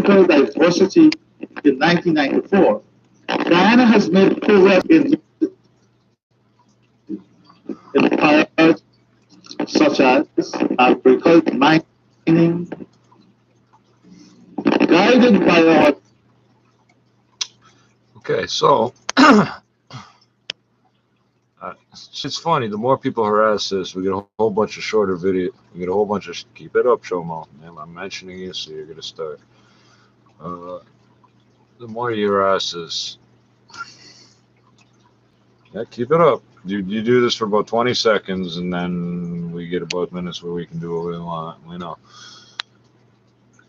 biological diversity in 1994, Guyana has made progress in areas such as agriculture, mining, guided by our. Okay, so it's funny. The more people harass this, we get a whole bunch of shorter video. We get a whole bunch of keep it up, Shomo. Man, I'm mentioning you, so you're gonna start. The more you harass this, yeah, keep it up. You do this for about 20 seconds, and then we get about minutes where we can do what we want. We know.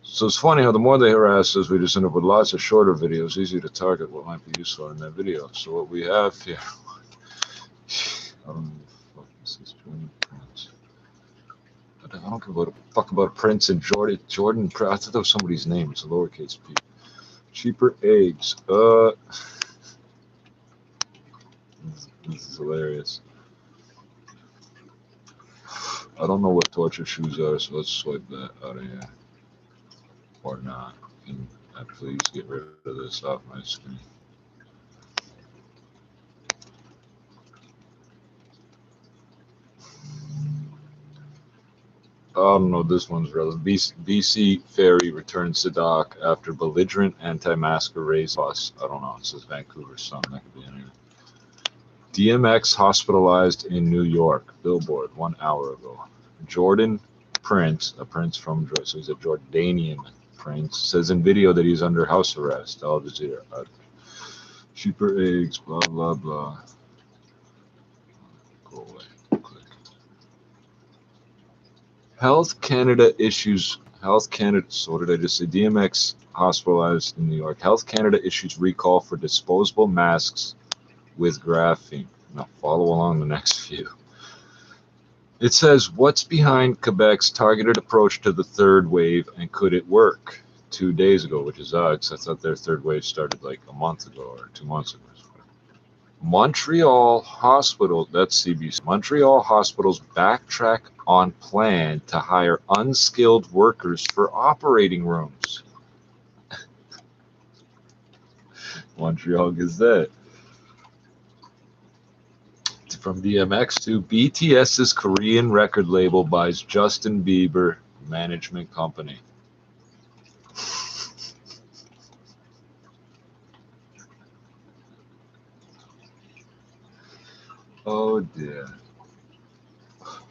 So it's funny how the more they harass us, we just end up with lots of shorter videos, easy to target what might be useful in that video. So what we have here, I don't know what the fuck this is. I don't give a fuck about Prince and Jordan. I thought that was somebody's name. It's a lowercase p. Cheaper eggs. This is hilarious. I don't know what torture shoes are, so let's swipe that out of here. Or not. And please get rid of this off my screen. I don't know, this one's relevant. BC ferry returns to dock after belligerent anti-masker race bus. I don't know, it says Vancouver something, that could be anywhere. DMX hospitalized in New York. Billboard 1 hour ago. Jordan Prince, a prince from, so he's a Jordanian prince, says in video that he's under house arrest. Al Jazeera. Cheaper eggs, blah, blah, blah. Go away. Click. Health Canada issues, Health Canada, so what did I just say? DMX hospitalized in New York. Health Canada issues recall for disposable masks with graphene. Now follow along the next few. It says, what's behind Quebec's targeted approach to the third wave, and could it work? 2 days ago, which is odd, because I thought their third wave started like a month ago or 2 months ago. Montreal Hospital, that's CBC. Montreal hospitals backtrack on plan to hire unskilled workers for operating rooms. Montreal Gazette. From DMX to BTS's Korean record label buys Justin Bieber management company. Oh dear.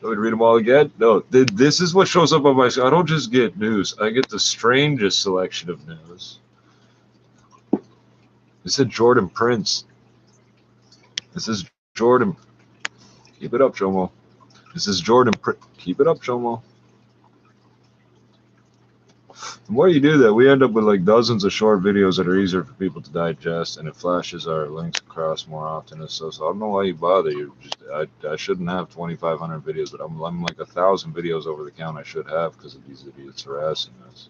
Do we read them all again? No, this is what shows up on my screen. I don't just get news. I get the strangest selection of news. This is Jordan Prince. This is Jordan. Keep it up, Jomo. This is Jordan. Keep it up, Jomo. The more you do that, we end up with like dozens of short videos that are easier for people to digest, and it flashes our links across more often. So I don't know why you bother. I shouldn't have 2,500 videos, but I'm like 1,000 videos over the count I should have because of these idiots harassing us.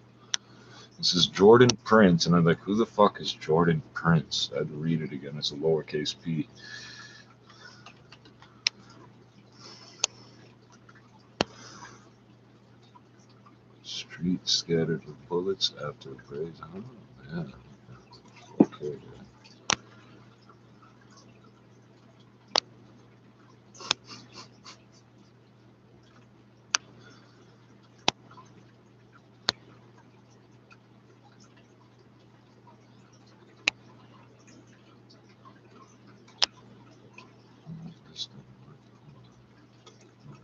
This is Jordan Prince, and I'm like, who the fuck is Jordan Prince? I had to read it again. It's a lowercase p. Street scattered with bullets after praise. Oh, yeah. Okay.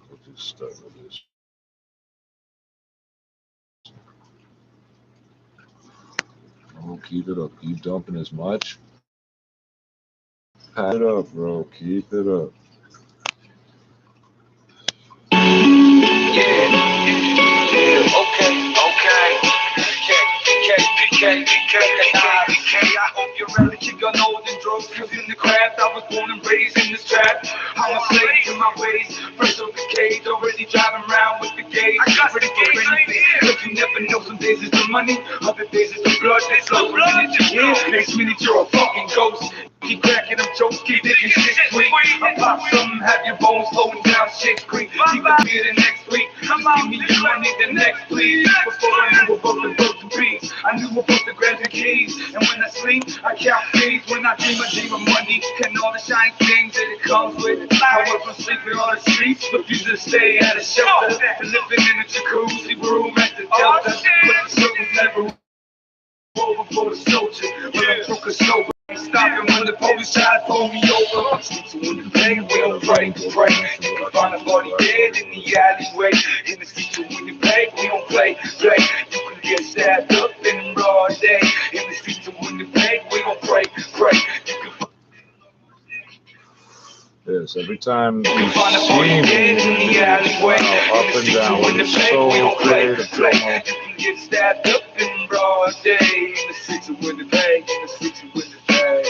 We'll just start with this. Oh, keep it up. Keep dumping as much. Pat it up, bro. Keep it up. Yeah. Okay. KPT. I hope you're ready to go nose and drugs in the craft. I was born and raised in this trap. I'm a slave to my ways. Fresh off the cage, already driving around with the gauge. I got ready for anything. Cause you never know, some days it's the money, other days it's the blood. This love, next minute you're a fucking ghost. Keep cracking them jokes, keep digging shit sweet. I pop something, have your bones slowing down, shit creep. Keep it here the next week. Just give me your money the next, please. Before I knew about the birds and bees, I knew about the grabs and keys. And when I sleep, I count fees. When I dream of money and all the shiny things that it comes with. I work from sleeping on the streets, refuse to stay at a shelter. Living in a jacuzzi room at the Delta. But the circles never over for the soldier. When I'm broke or sober. Stopping when the police try to pull me over. So when you play, we don't pray. You can find a body dead in the alleyway. In the streets, so when you play, we don't play. You can get stabbed up in broad day. In the streets, so when you play, we don't pray. You can Yes, every time you find a see body me dead in the alleyway. up and down with When so we don't creative play. promo. You can get stabbed up in broad day. In the streets, so when you play. In the streets, so when you play.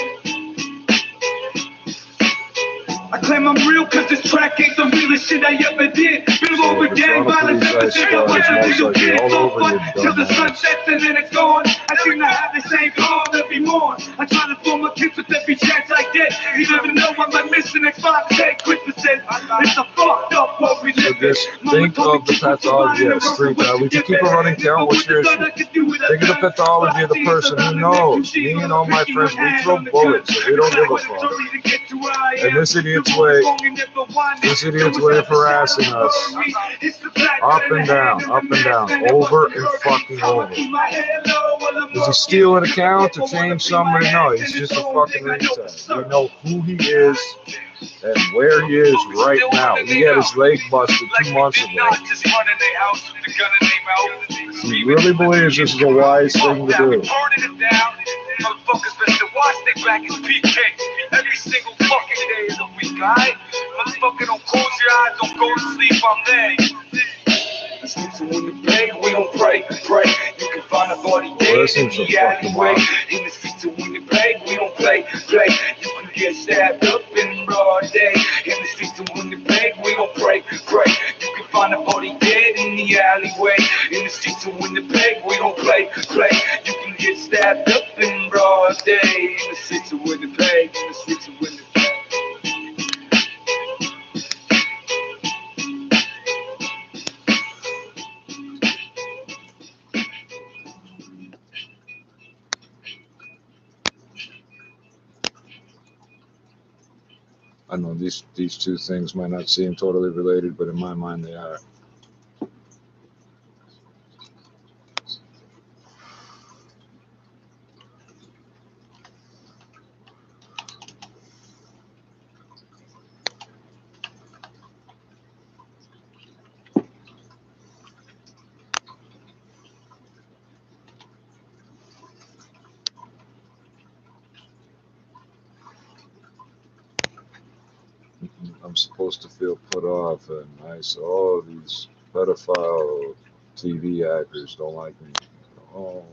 I claim I'm real cause this track ain't the realest shit I ever did. Been over gang violence ever since I was a little kid. So fun till the sun sets and then it's gone. I seem to have the same calm every morn. I try to fool my kids with every chance I get. You never know I might miss the next 5 days. Christmases, it's a fucked up what we live in. Just think of the pathology of street. We can keep a running count. What's your issue? Think of the pathology of the person who knows. Me and all my friends, we throw bullets, so we don't give a fuck. And this idiot's way of harassing us, up and down, over and fucking over. Does he steal an account to change somebody? No, he's just a fucking retard. We know who he is and where he is right now. He had his leg busted 2 months ago. He really believes this is a wise thing to do. Motherfuckers best to watch their back is PK. Every single fucking day of the week, alright? Motherfucker, don't close your eyes, don't go to sleep, I'm there. So when you play, we don't pray. You can find a body dead in the alleyway. In the streets, so when you play, we don't play. You can get stabbed up in broad day. In the streets, so when you play, we don't pray. You can find a body dead in the alleyway. In the streets, so when you play, we don't play. You can get stabbed up in broad day. In the streets, so when you play. In the streets, so when you play. I know these two things might not seem totally related, but in my mind they are. I'm supposed to feel put off, and I saw all these pedophile TV actors don't like me. Oh,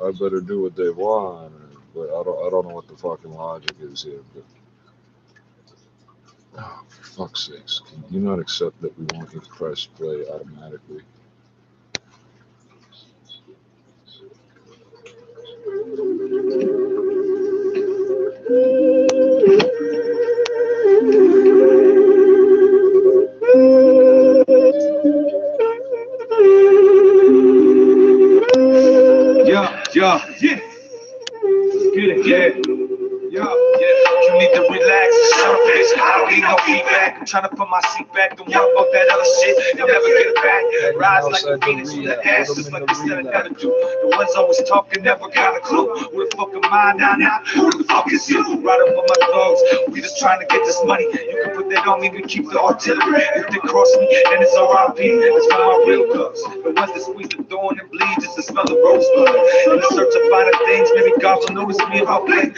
I better do what they want, but I don't know what the fucking logic is here. But oh, for fuck's sakes, can you not accept that we want you to press play automatically? Yeah. You need to relax. Shut up, bitch. I don't need no feedback. I'm trying to put my seat back. Don't worry about that other shit. You'll never get it back. Rise like a phoenix from the ashes, like you said I never do. The ones always talking never got a clue. Who the fuck am I now? Who the fuck is you? Right up with my thugs. We just trying to get this money. You can put that on me. We keep the artillery. If they cross me, then it's R.I.P. It's for my real thugs. The ones that squeeze the thorn and bleed just to smell the rosebud. In the search of finer things, maybe God will notice me if I play.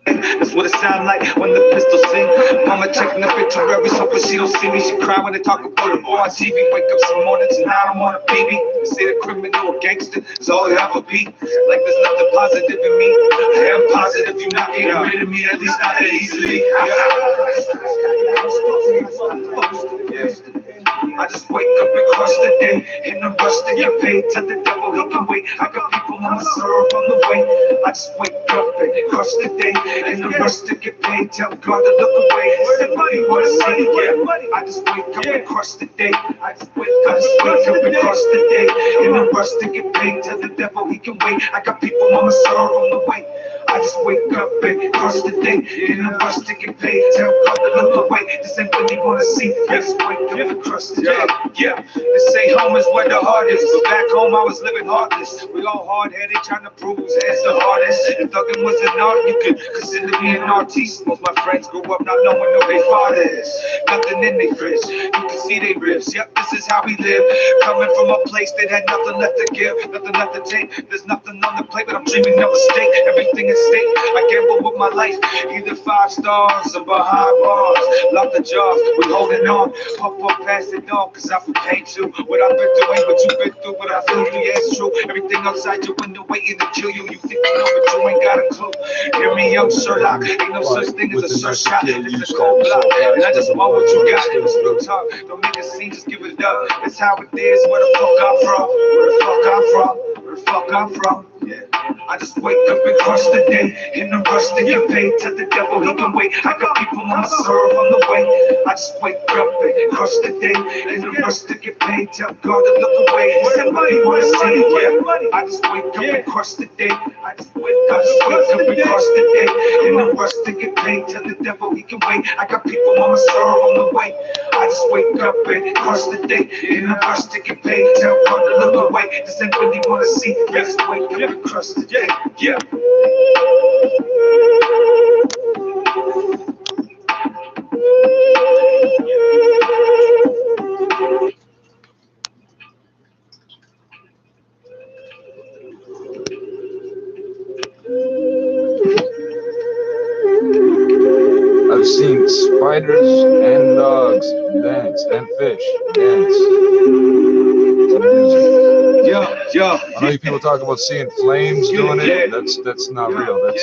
That's what it sound like when the pistol sing. Mama checking the obituaries, hoping she don't see me. She cry when they talk about a boy on TV. Wake up some mornings and I don't wanna be me. They say the criminal or gangster is all they ever be. Like there's nothing positive in me. I am positive you're not getting rid of me, at least not that easily. I just wake up and crush the day. In the rush to get paid, tell the devil he can wait. I got people on my serve on the way. I just wake up and crush the day. In the rush to get paid, tell God to look away. Everybody wanna see, yeah. I just wake up and crush the day. I just wake up and crush the day. In the rush to get paid, tell the devil he can wait. I got people on my serve on the way. I just wake up and crush the day. In a rush to get paid, tell God to look away. This ain't what he wanna see. I just wake up and crush the day. Yeah, they say home is where the heart is, but back home I was living heartless. We all hard-headed, trying to prove whose head's the hardest. If thugging was an art, you could consider me an artiste. Most my friends grew up not knowing who their father is. Nothing in their fridge, you can see they ribs. Yep, this is how we live. Coming from a place that had nothing left to give, nothing left to take. There's nothing on the plate, but I'm dreaming of a steak. Everything is stake. I gamble with my life, either 5 stars or behind bars. Lock the jars, we holding on. Puff up past it on, cause I feel pain too. What I've been through ain't what you've been through. What I feel through, yeah, it's true. Everything outside your window waiting to kill you. You think you know, but you ain't got a clue. Hear me out, Sherlock. Ain't no such thing as a search shot. It's a cold block, and I just want what you got. It's real talk. Don't make a scene, just give it up. It's how it is. Where the fuck I'm from? Where the fuck I'm from? Where the fuck I'm from? Yeah. I just wake up and crush the day. In the rush to get paid, tell the devil he can wait. I got people on my serve on the way. I just wake up and crush the day. In the rush to get paid, tell God to look away. Somebody wanna see, yeah. I just wake up and crush the day. I just wake up and crush the day. In the rush to get paid, tell the devil he can wait. I got people on my serve on the way. I just wake up and crush the day. In the rush to get paid, tell God to look away. This ain't what he wanna see. I just wake up and crush the day. Yeah. I've seen spiders and dogs dance and fish dance to music. Yeah. I know you people talk about seeing flames doing it. That's not real. That's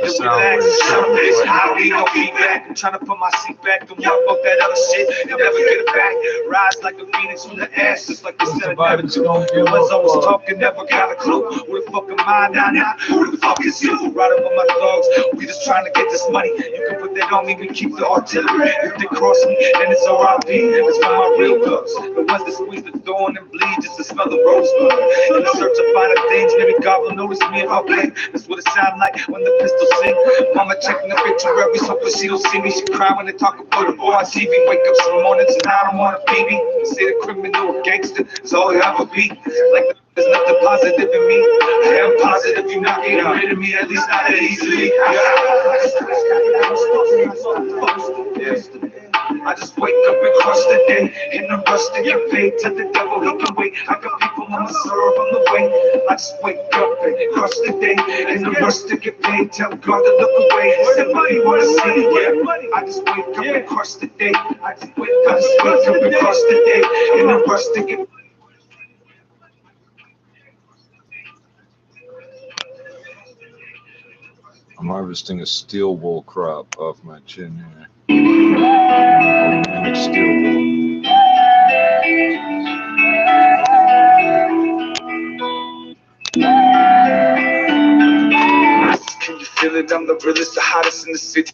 the sound waves. I don't need no feedback. I'm trying to put my seat back. Don't know about that other shit. You'll never get it back. Rise like a phoenix from the ashes, like they said. The ones I was talking never got a clue. Where the fuck am I now? Who the fuck is you? Riding with my thugs. We just trying to get this money. You can put that on me. We keep the artillery. If they cross me, then it's R.I.P. It's for my real thugs. The ones that squeeze the thorn and bleed just to smell the rosebud. In the search of finer things, maybe God will notice me if I blink. That's what it sound like when the pistols sing. Mama checking the obituaries, hoping she don't see me. She cry when they talk about the boy on TV. Wake up some mornings and I don't want a baby. They say the criminal or gangster is all he ever be. Like there's nothing positive in me. I am positive you're not getting rid of me, at least not that easily. I just wake up and crush the day. In the rush to get paid, tell the devil he can wait. I got people on my serve on the way. I just wake up and crush the day. In the rush to get paid, tell God to look away. Somebody wanna see, yeah. I just wake up and crush the day. I just wake up and crush the day. In the rush to get I'm harvesting a steel wool crop off my chin here. Organic steel wool. Can you feel it? I'm the realest, the hottest in the city.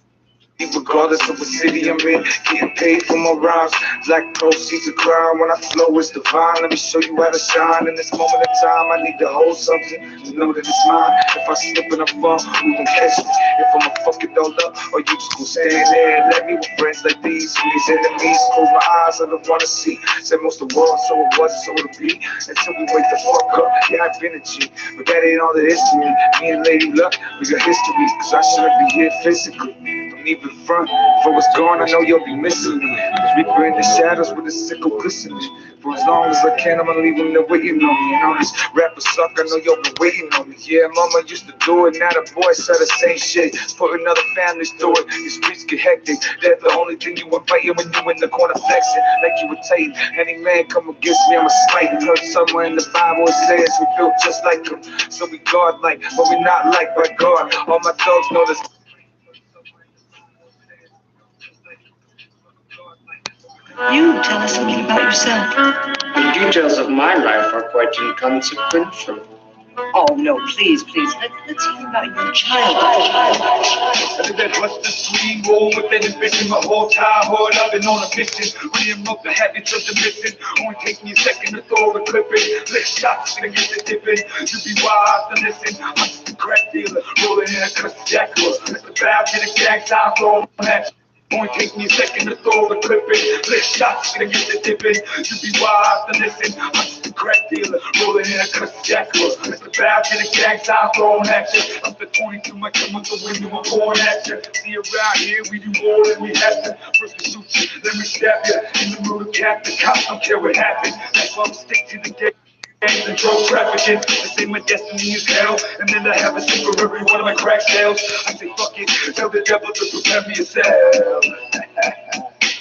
Regardless of what city I'm in, getting paid for my rhymes. Black proceeds a crime. When I flow, it's divine. Let me show you how to shine. In this moment of time, I need to hold something to know that it's mine. If I slip and I fall, who gon' catch me? If I'ma fuck it all up, or you just gon' stand there and let me with friends like these. From these enemies, close my eyes, I don't wanna see. Said most of the world, so it was, so it'll be. Until we wake the fuck up, yeah, I've been a G. But that ain't all there is to me. Me and Lady Luck, we got history. Cause I shouldn't be here physically. Don't even front. If I was gone, I know you'll be missing me. Cause Reaper in the shadows with a sickle glistening. For as long as I can, I'ma leave them there waiting on me. And all these rappers suck, I know y'all been waiting on me. Yeah, mama used to do it, now the boys say the same shit. Putting other families through it, these streets get hectic. That's the only thing you inviting when you in the corner flexing. Like you were Tate, any man come against me, I'ma spite. Heard somewhere in the Bible it says we built just like him. So we God-like, but we not like by God. All my dogs know this. You tell us something about yourself. The details of my life are quite inconsequential. Oh, no, please. Let's hear about your child. Under that busted screen, roll with that ambition. My whole childhood, I've been on a mission. Running up the habits of the mission. Only takes me a second to throw a clip in. Lick shots and get the dip in. You be wise to listen. I'm just a crack dealer, rolling in a cuss jackal. At the valve, get a gag time, throw at. Only take me a second to throw the clip in. Lick shots and get the dip in. You be wise to listen. I'm just a crack dealer, rolling in a cuss jackal. At the valve, get a gag time, throwing at you. I'm the 22, my gun with the window, I'm pouring at you. See around here, we do more than we have to. First we shoot you, then we stab you. In the middle of cap, the cops don't care what happened. That's why I'm stick to the game. And drug trafficking, they say my destiny is hell, and then I have a secret for every one of my crack sales. I say fuck it, tell the devil to prepare me a cell.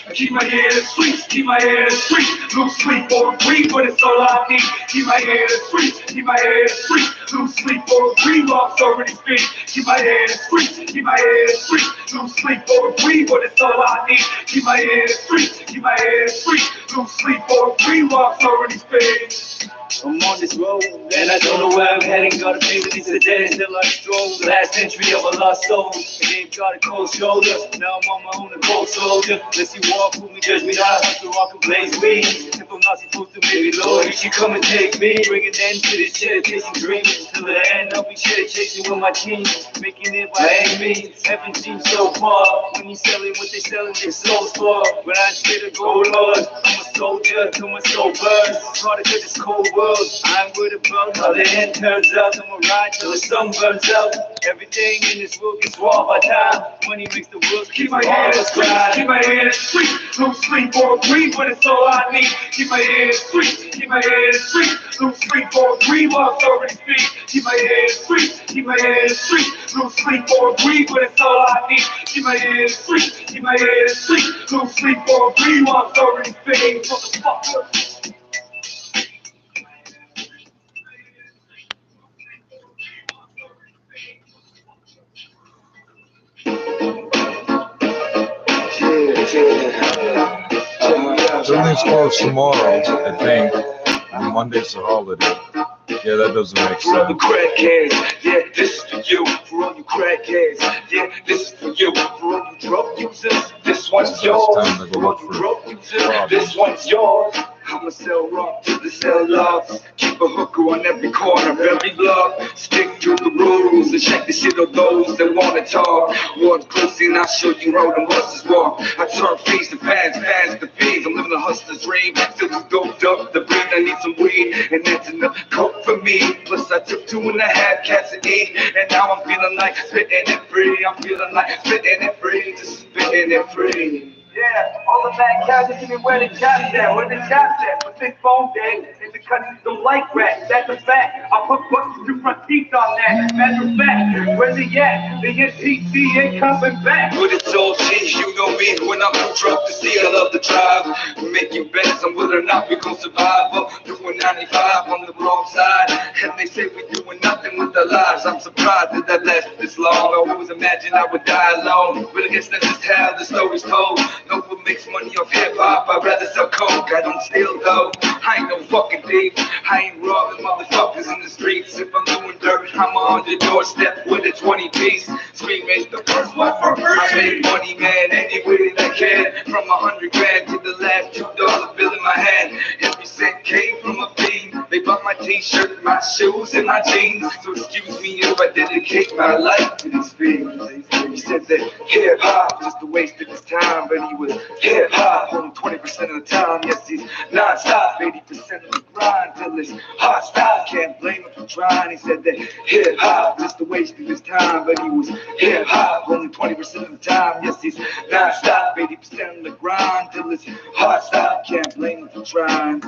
I keep my head in the streets, keep my head in the streets. Lose sleep or breathe, but it's all I need. Keep my head in the streets, keep my head in the streets. Lose sleep or breathe, lost already speak. Keep my head in the streets, keep my head in the streets. Lose sleep or breathe, but it's all I need. Keep my head in the streets, keep my head in the streets. Lose sleep or breathe, lost already speak. I'm on this road, and I don't know where I'm heading. Gotta be with these today until I stroll. Last entry of a lost soul. The game got a cold shoulder. Now I'm on my own, a cold soldier. Let's see walk, who me, judge me not. I can rock and blaze weed. If I'm not supposed to, maybe Lord, you should come and take me. Bring an end to this shit, chasing dreams. Till the end, I'll be shit chasing with my team. Making it by any means. Heaven seems so far. When you selling what they selling, their souls for. When I say to go, Lord, I'm a soldier till my soul burns. It's hard to get this cold world. I'm worried about how the end turns out. I'ma ride till the sun burns out. Everything in this world gets swallowed by time. Money makes the world keep my head in the street. Keep my head in the street. Lose sleep or breathe, but it's all I need. Keep my head in the street. Keep my head in the street. Lose sleep or breathe, lost already speak. Keep my head in the street. Keep my head in the street. Lose sleep or breathe, but it's all I need. Keep my head in the street. Keep my head in the street. Lose sleep or breathe, lost already speak. Motherfucker. Everything's closed tomorrow, I think. And Monday's a holiday. Yeah, that doesn't make For all the sense. crackheads, yeah, this is for you. For all you crackheads, yeah, this is for you. For all you drug users, this one's yours. time to go For all look you for drug users, this one's yours. I'ma sell rock to the sell logs. Keep a hooker on every corner of every block. Stick to the rules and check the shit of those that wanna talk. Walk close and I'll show you how them hustlers walk. I turn face to fans, fans to fiends. I'm living a hustler's dream. Still too doped up the brain. I need some weed, and that's enough coke for me. Plus I took 2.5 cats a day, and now I'm feeling like spitting it free. I'm feeling like spitting it free, just spitting it free. Yeah, all the bad cats didn't where the shots at, where the shots at. But this phone day, and the countries don't like rats, that's a fact. I'll put buttons through my teeth on that, matter of fact. Where they at? The NPC ain't coming back. But it's all cheese, you know me. When I'm too drunk to see, I love to drive. Making bets on whether or not we gon' survive. Up doing 95 on the wrong side. And they say we doing nothing with our lives. I'm surprised that I lasted this long. I always imagined I would die alone. But I guess that's just how the story's told. No one makes money off hip-hop, I'd rather sell coke, I don't steal though. I ain't no fucking thief, I ain't robbing motherfuckers in the streets. If I'm doing dirt, I'm on the doorstep with a 20 piece. Screaming the first one for free. I make money, man, any way that I can. From 100 grand to the last $2 bill in my hand. Every cent came from a fiend. They bought my t-shirt, my shoes, and my jeans. So excuse me if I dedicate my life to these fiends. He said that hip-hop just a waste of his time, but he was hip-hop only 20% of the time. Yes, he's non-stop, 80% of the grind till it's hot stop. Can't blame him for trying. He said that hip-hop just a waste of his time, but he was hip-hop only 20% of the time. Yes, he's non-stop, 80% of the grind till it's hot stop. Can't blame him for trying.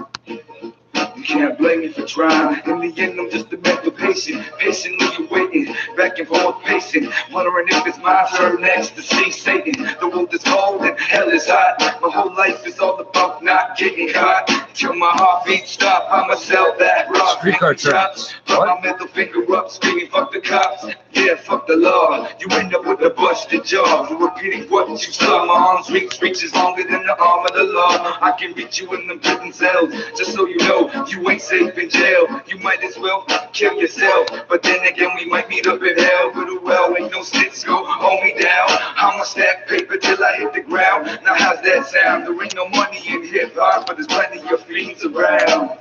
You can't blame me for trying. In the end, I'm just a mental patient. Patiently waiting, back and forth pacing. Wondering if it's my turn next to see Satan. The world is cold and hell is hot. My whole life is all about not getting caught. till my heartbeat stop. I'ma sell that rock. Streetcar chops. Put my middle finger up, screaming fuck the cops. Yeah, fuck the law. You end up with a busted jaw. For repeating what you saw. My arms reaches longer than the arm of the law. I can reach you in them prison cells. Just so you know, you ain't safe in jail. You might as well kill yourself. But then again, we might meet up in hell. But well, ain't no sticks go hold me down. I'ma stack paper till I hit the ground. Now how's that sound? There ain't no money in hip hop, but there's plenty of fiends around.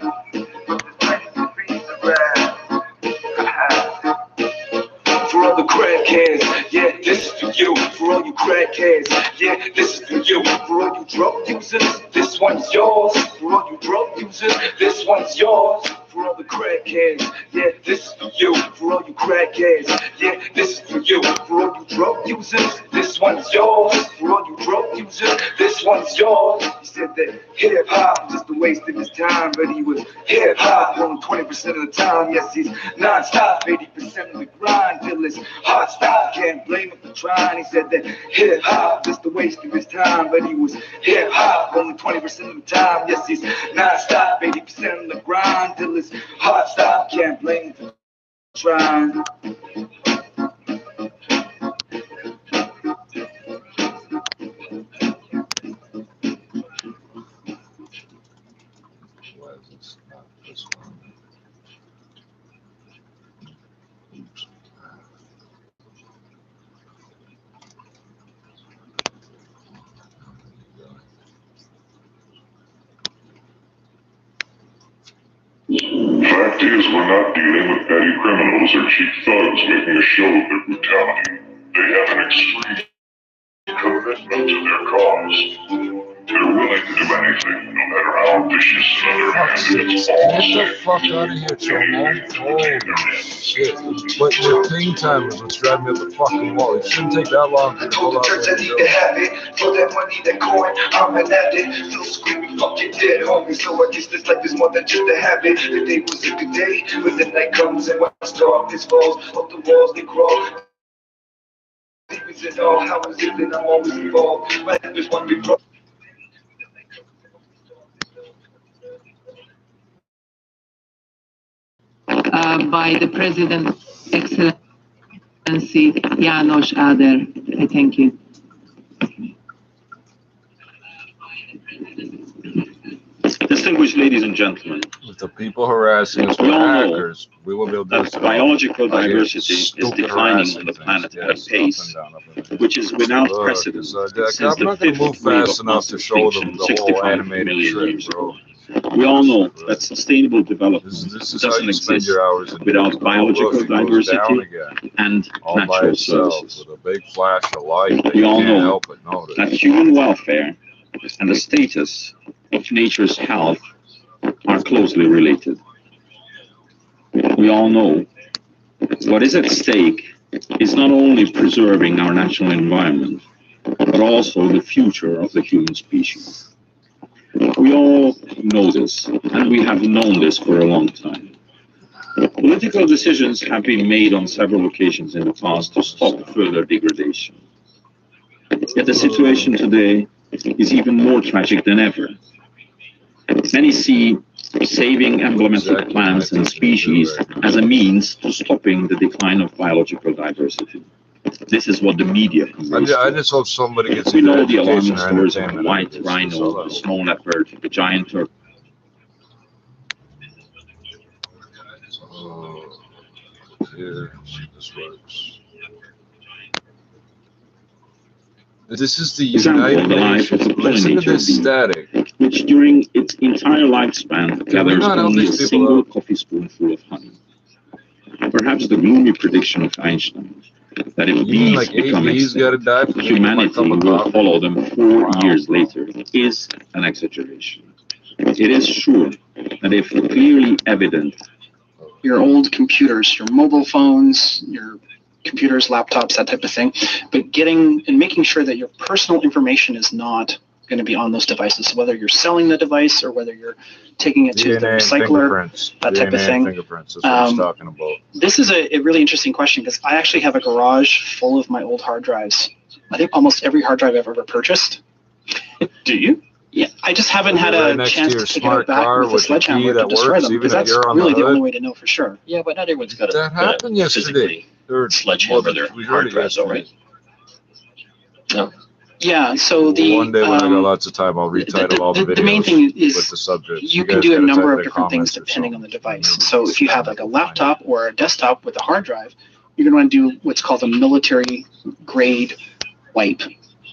For all the crackheads, yeah, this is for you. For all you crackheads, yeah, this is for you. For all you drug users, this one's yours. For all you drug users, this one's yours. For all the crackheads, yeah, this is for you. For all you crackheads, yeah, this is for you. For all you drug users, this one's yours. For all you drug users, this one's yours. He said that hip hop was just a waste of his time, but he was hip hop only 20% of the time. Yes, he's non-stop, 80% of the grind till his heart stop. Can't blame him for trying. He said that hip hop just a waste of his time, but he was hip hop only 20% of the time. Yes, he's non-stop, 80% of the grind till his heart stop. Can't blame him for trying. Fact is, we're not dealing with petty criminals or cheap thugs making a show of their brutality. They have an extreme commitment to their cause. They're willing to do anything, no matter how vicious and underhanded. It's all Get the fuck out of here, Chomo. Holy shit. But your ping time is what's driving me up the fucking wall. It shouldn't take that long to pull out Church, I need to have it. For that money, that coin, I'm an addict. Still screaming, fucking dead, homie. So I guess this life is more than just a habit. The day was a good day, but the night comes and when darkness falls, up the walls they crawl. Demons and all, how is it that I'm always involved? My head is one big problem. By the President, Excellency János Áder. I thank you. Distinguished ladies and gentlemen, with the people harassing us for we all know hackers, we will be able to do that this. biological diversity is declining on the planet at a pace which is without precedent since I'm the not going to move fifth wave fast of enough mass to show them extinction the whole 65 animated million trip, years bro. ago. We all know that sustainable development This is how doesn't you spend exist your hours in without biological diversity and all by natural itself services. with a big flash of light that We you all can't know help but notice. that human welfare and the status of nature's health are closely related. We all know what is at stake is not only preserving our natural environment, but also the future of the human species. We all know this, and we have known this for a long time. Political decisions have been made on several occasions in the past to stop further degradation. Yet the situation today is even more tragic than ever. Many see saving emblematic plants and species as a means to stopping the decline of biological diversity. This is what the media conveys. I just hope somebody gets We know either the education alarming or stories of the entertainment. white rhino, the snow leopard, the giant turtle. Oh, here, this works. This is the United Nations. Listen to this static. Which during its entire lifespan gathers only a single coffee spoonful of honey. Perhaps the gloomy prediction of Einstein that if bees become extinct, humanity will follow them 4 years later is an exaggeration. It is sure that if clearly evident, your old computers, your mobile phones, your computers, laptops, that type of thing, but getting and making sure that your personal information is not going to be on those devices. So whether you're selling the device or whether you're taking it to the recycler, that type of thing. Fingerprints, that's what he's talking about. This is a really interesting question because I actually have a garage full of my old hard drives. I think almost every hard drive I've ever purchased. Do you? Yeah, I just haven't Is it had right a next to chance your to take it smart out back car with a with the key sledgehammer to that destroy works them, even because if that's you're on really the the only hood? way to know for sure. Yeah, but not everyone's got That happened yesterday. Or sledgehammer their we heard hard it drives, though, right? yesterday. Yeah, so the One day when I got lots of time, I'll retitle all the videos the main thing with is the subject. you guys can do a gotta number type of in different things comments or depending on the something. device. Maybe So if you have like a laptop or a desktop with a hard drive, you're going to want to do what's called a military grade wipe.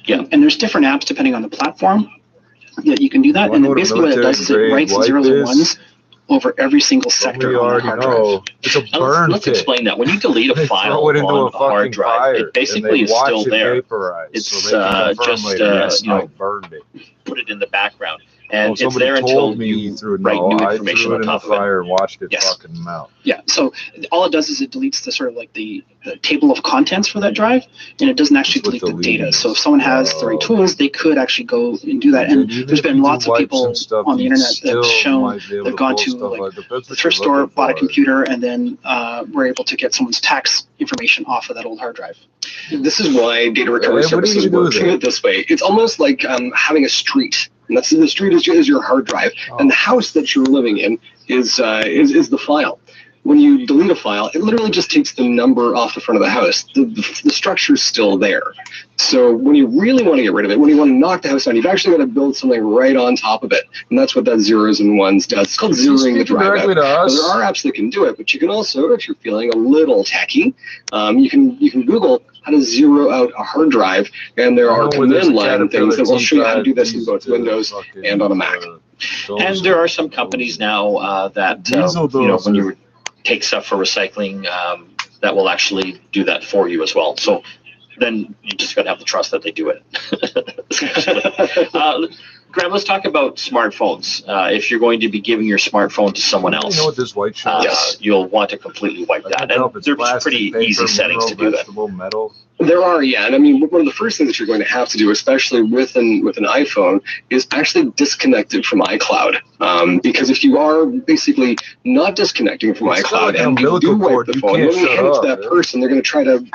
Yeah. And there's different apps depending on the platform that you can do that. Wanna And know then what a basically what it does is it military writes grade zeros and wipe ones over every single sector We on the already hard know. drive. It's a Now, burn let's pit. explain that. When you delete They a file throw it into on a a hard fucking drive, fire, it basically and they is watch still it there. vaporize, It's so they can confirm just later, yes, you know, I burned it. put it in the background, and it's somebody there until told me you through write new I information threw it on in the top of it. fire and watched it Yes. fucking melt. Yeah, so all it does is it deletes the sort of like the table of contents for that drive, and it doesn't actually That's what delete the data. deleting So is. if someone has the right tools, they could actually go and do that. And Even there's if been you do lots of wipes people and stuff, on the you internet that still have shown might be able they've to gone pull to stuff like out. Depends the what thrift you're store, looking bought a for. computer, and then were able to get someone's tax information off of that old hard drive. This is why data recovery Hey, what do you services do work there? this way. It's almost like having a street. And that's the street is your hard drive, and the house that you're living in is the file. When you delete a file, it literally just takes the number off the front of the house. The structure's still there. So when you really want to get rid of it, when you want to knock the house down, you've actually got to build something right on top of it. And that's what that zeros and ones does. It's called zeroing the drive directly out. to us? Now, there are apps that can do it, but you can also, if you're feeling a little techie, you can Google how to zero out a hard drive, and there are command line things that will show you how to do this in both Windows and on a Mac. And there are some companies now that you know, when you take stuff for recycling, that will actually do that for you as well. So then you just got to have the trust that they do it. Graham, let's talk about smartphones. If you're going to be giving your smartphone to someone else, You know what this white shit is? you'll want to completely wipe I that. can tell And if it's there's plastic, pretty paper, easy settings to mineral, do that. vegetable, metal. There are, yeah, and I mean, one of the first things that you're going to have to do, especially with an iPhone, is actually disconnect it from iCloud. Because if you are basically not disconnecting from It's iCloud like an and you umbilical do wipe cord, the you phone, can't when you shut hand it to off, that yeah. person, they're going to try to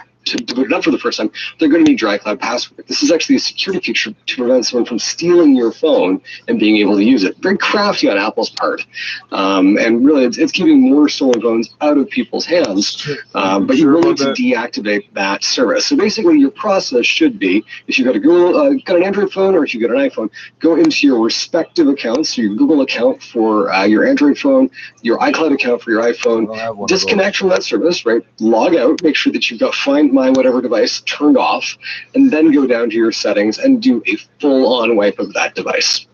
boot it up for the first time. They're going to need dry cloud password. This is actually a security feature to prevent someone from stealing your phone and being able to use it. Very crafty on Apple's part, and really, it's keeping more stolen phones out of people's hands. But you will need to deactivate that service. So basically, your process should be: if you've got a Google, got an Android phone, or if you've got an iPhone, go into your respective accounts. So your Google account for your Android phone, your iCloud account for your iPhone. Disconnect from that service, right? Log out. Make sure that you've got Find My Whatever device turned off, and then go down to your settings and do a full-on wipe of that device.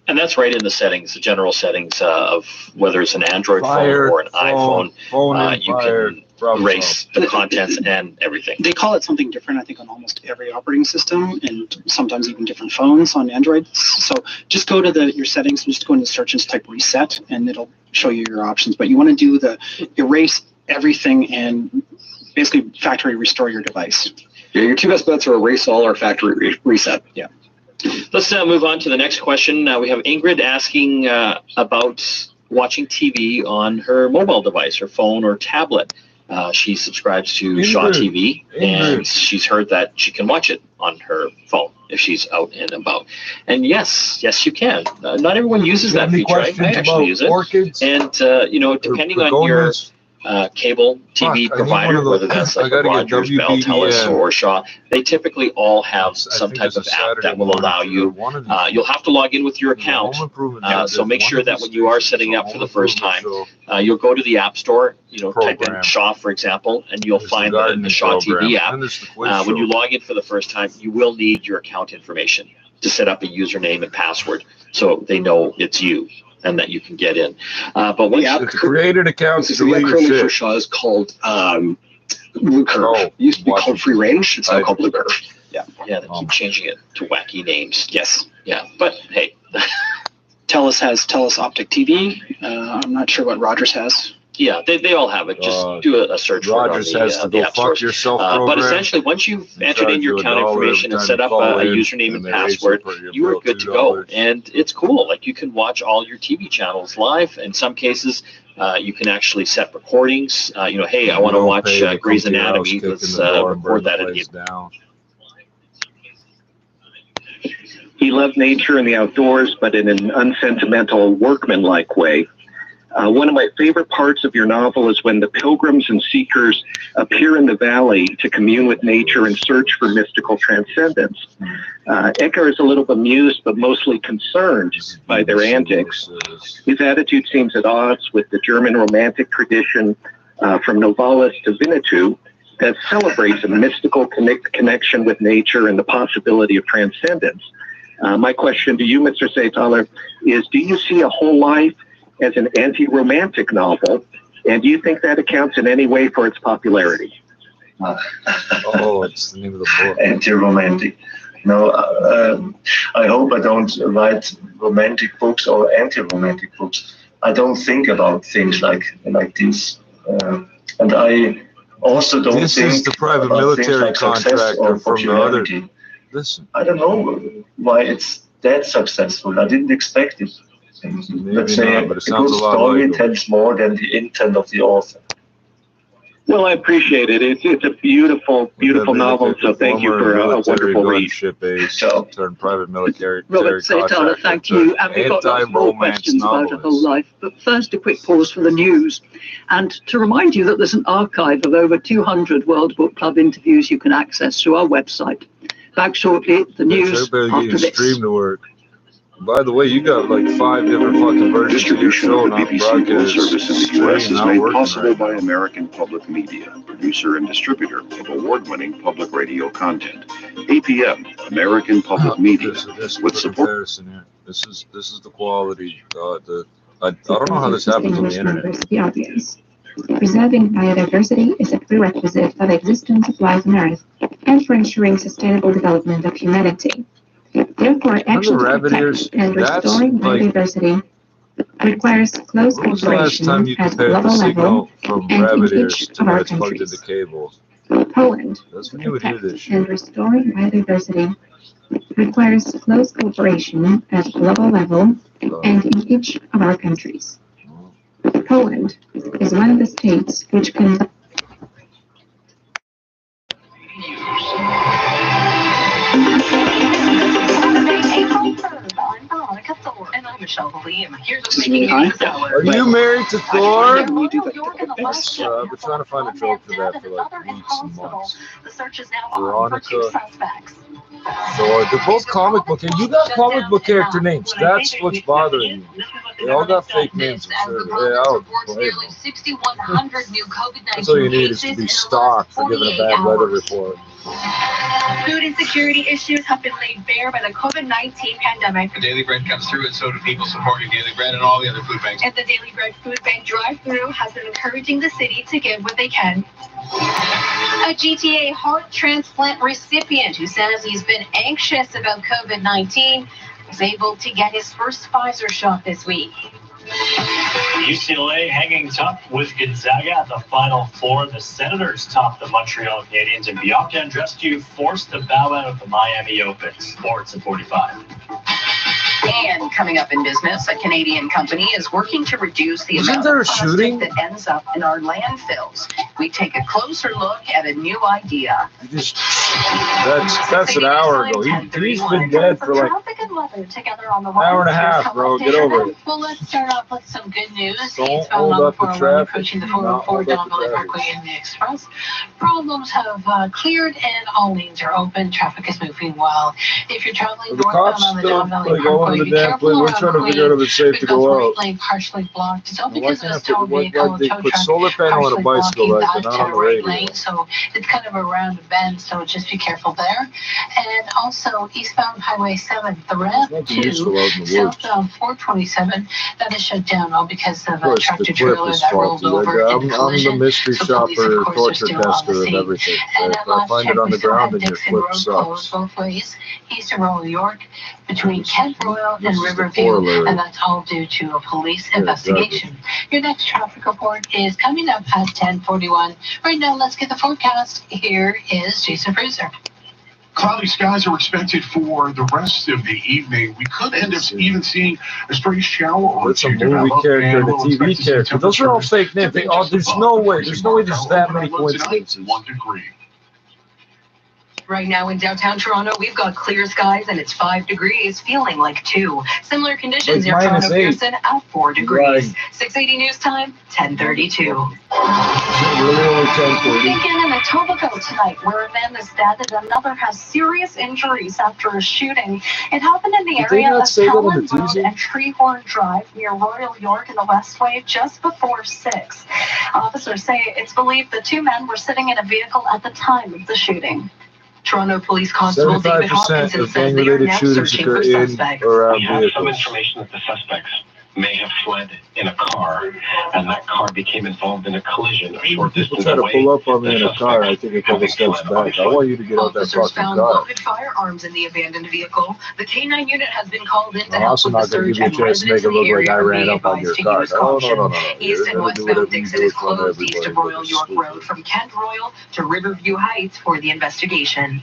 And that's right in the settings, the general settings of whether it's an Android Fire, phone or an iPhone. phone You fire, can erase the contents and everything. They call it something different, I think, on almost every operating system, and sometimes even different phones on Android. So just go to your settings and just go into search and type reset, and it'll show you your options. But you want to do the erase everything and basically factory restore your device. Yeah, your two best bets are erase all or factory reset. Yeah. Let's now move on to the next question. We have Ingrid asking about watching TV on her mobile device, her phone or tablet. She subscribes to Shaw TV, and she's heard that she can watch it on her phone if she's out and about. And yes, you can. Not everyone uses that feature. I actually use it. Orchids? And, you know, depending on your cable TV provider, whether that's like Rogers, Bell, Telus, or Shaw, they typically all have some type of app that will allow you. You'll have to log in with your account, so make sure that when you are setting up for the first time, you'll go to the App Store, you know, type in Shaw, for example, and you'll find the Shaw TV app. When you log in for the first time, you will need your account information to set up a username and password so they know it's you and that you can get in. But once the app created account, the app currently for Shaw is called Blue Curve. It used to be called Free Range. It's now called Blue Curve. Yeah, they keep changing it to wacky names. Yes. Yeah, but hey. Telus has Telus Optic TV. I'm not sure what Rogers has. Yeah, they all have it. Just do a search for it on the App Store. But essentially, once you've entered in your account information and set up a username and password, you are good to go. And it's cool. Like, you can watch all your TV channels live. In some cases, you can actually set recordings. You know, hey, I want to watch Grey's Anatomy. Let's record that in here. He loved nature and the outdoors, but in an unsentimental, workmanlike way. One of my favorite parts of your novel is when the pilgrims and seekers appear in the valley to commune with nature and search for mystical transcendence. Eckhart is a little bemused, but mostly concerned by their antics. His attitude seems at odds with the German romantic tradition from Novalis to Winnetou that celebrates a mystical connection with nature and the possibility of transcendence. My question to you, Mr. Seithaler, is do you see a whole life as an anti-romantic novel, and do you think that accounts in any way for its popularity? Oh, it's the name of the book. Anti-romantic. No, I hope I don't write romantic books or anti-romantic books. I don't think about things like this, and I also don't this think is the private military like contractor from the other. Listen, I don't know why it's that successful. I didn't expect it. Let's say not, but it a good story tells more than the intent of the author. Well, I appreciate it. It's a beautiful, beautiful novel. So thank you for a wonderful read. Turned private military. Robert Seithaler, thank you. And we've got lots more questions about a whole life. But first, a quick pause for the news. And to remind you that there's an archive of over 200 World Book Club interviews you can access through our website. Back shortly, the news after this. Stream to work. By the way, you got like 5 different fucking versions of your show now. BBC World Service in the U.S. is made possible by American Public Media, producer and distributor of award-winning public radio content. APM, American Public Media, with support. This is the quality. I don't know how this happens on the internet. Preserving biodiversity is a prerequisite for the existence of life on Earth and for ensuring sustainable development of humanity. Therefore, action to protect and restoring biodiversity requires close cooperation at global level and in each of our countries. Poland, to protect and restoring biodiversity requires close cooperation at global level and in each of our countries. Poland is one of the states which can... And I'm Michelle William. Here's what's making news. Are you married to Thor? I've been trying to find a joke for that for like weeks and months. Veronica, Thor, they're both comic book. You got comic book character names. That's what's bothering me. They all got fake names. Sure. Yeah, I'll blame them. That's all you need is to be stalked for giving a bad weather report. Food insecurity issues have been laid bare by the COVID-19 pandemic. The Daily Bread comes through, and so do people supporting Daily Bread and all the other food banks. And the Daily Bread Food Bank drive-thru has been encouraging the city to give what they can. A GTA heart transplant recipient who says he's been anxious about COVID-19 was able to get his first Pfizer shot this week. UCLA hanging tough with Gonzaga at the Final Four. The Senators topped the Montreal Canadiens, and Bianca Andreescu forced to bow out of the Miami Open. Sports at 45. And coming up in business, a Canadian company is working to reduce the amount of plastic that ends up in our landfills. We take a closer look at a new idea. That's an hour ago. He's been dead for like an hour and a half, bro. Get over it. Well, let's start off with some good news. Don't hold up the traffic. Approaching the 404 down Valley Parkway in the Express. Problems have cleared and all lanes are open. Traffic is moving well. If you're traveling northbound on the Don Valley Parkway, be careful. We're trying to figure out if it's safe to go out. Lane partially blocked. It's all because of a stone vehicle. They put solar panel on a bicycle, right? But not on the radio. Lane, so it's kind of a round bend. So just be careful there. And also eastbound Highway 7, the ramp to southbound 427, that is shut down all because of a tractor trailer that rolled over in the collision. I'm the mystery shopper, torture tester, and everything. And if I find it on the ground, then your flip sucks. Both ways, east of Royal York, between Kent Royal and Riverview, and that's all due to a police investigation. Your next traffic report is coming up at 10:41. Right now, let's get the forecast. Here is Jason Bruiser. Cloudy skies are expected for the rest of the evening. We could end up even seeing a stray shower or two. It's a movie character and a TV character. Those are all fake names. There's no way. There's that many coincidences. 1 degree. Right now in downtown Toronto, we've got clear skies and it's 5 degrees, feeling like 2. Similar conditions near Toronto Pearson at 4 degrees. 680 news time, 10:32. Begin in Etobicoke tonight, where a man is dead and another has serious injuries after a shooting. It happened in the area of Talon Road and Treehorn Drive near Royal York in the Westway just before 6. Officers say it's believed the two men were sitting in a vehicle at the time of the shooting. Toronto Police Constable David Hopkinson says they are now searching for suspects. We have some information that the suspects may have fled in a car, and that car became involved in a collision a short distance away. Try to pull up on me in a car, I take a couple steps back. I want you to get out that fucking found car. loaded firearms in the abandoned vehicle. The K9 unit has been called in to help with the search, and residents in the area are being advised to use caution. East and westbound Dixon is closed east of Royal York Road from Kent Royal to Riverview Heights for the investigation.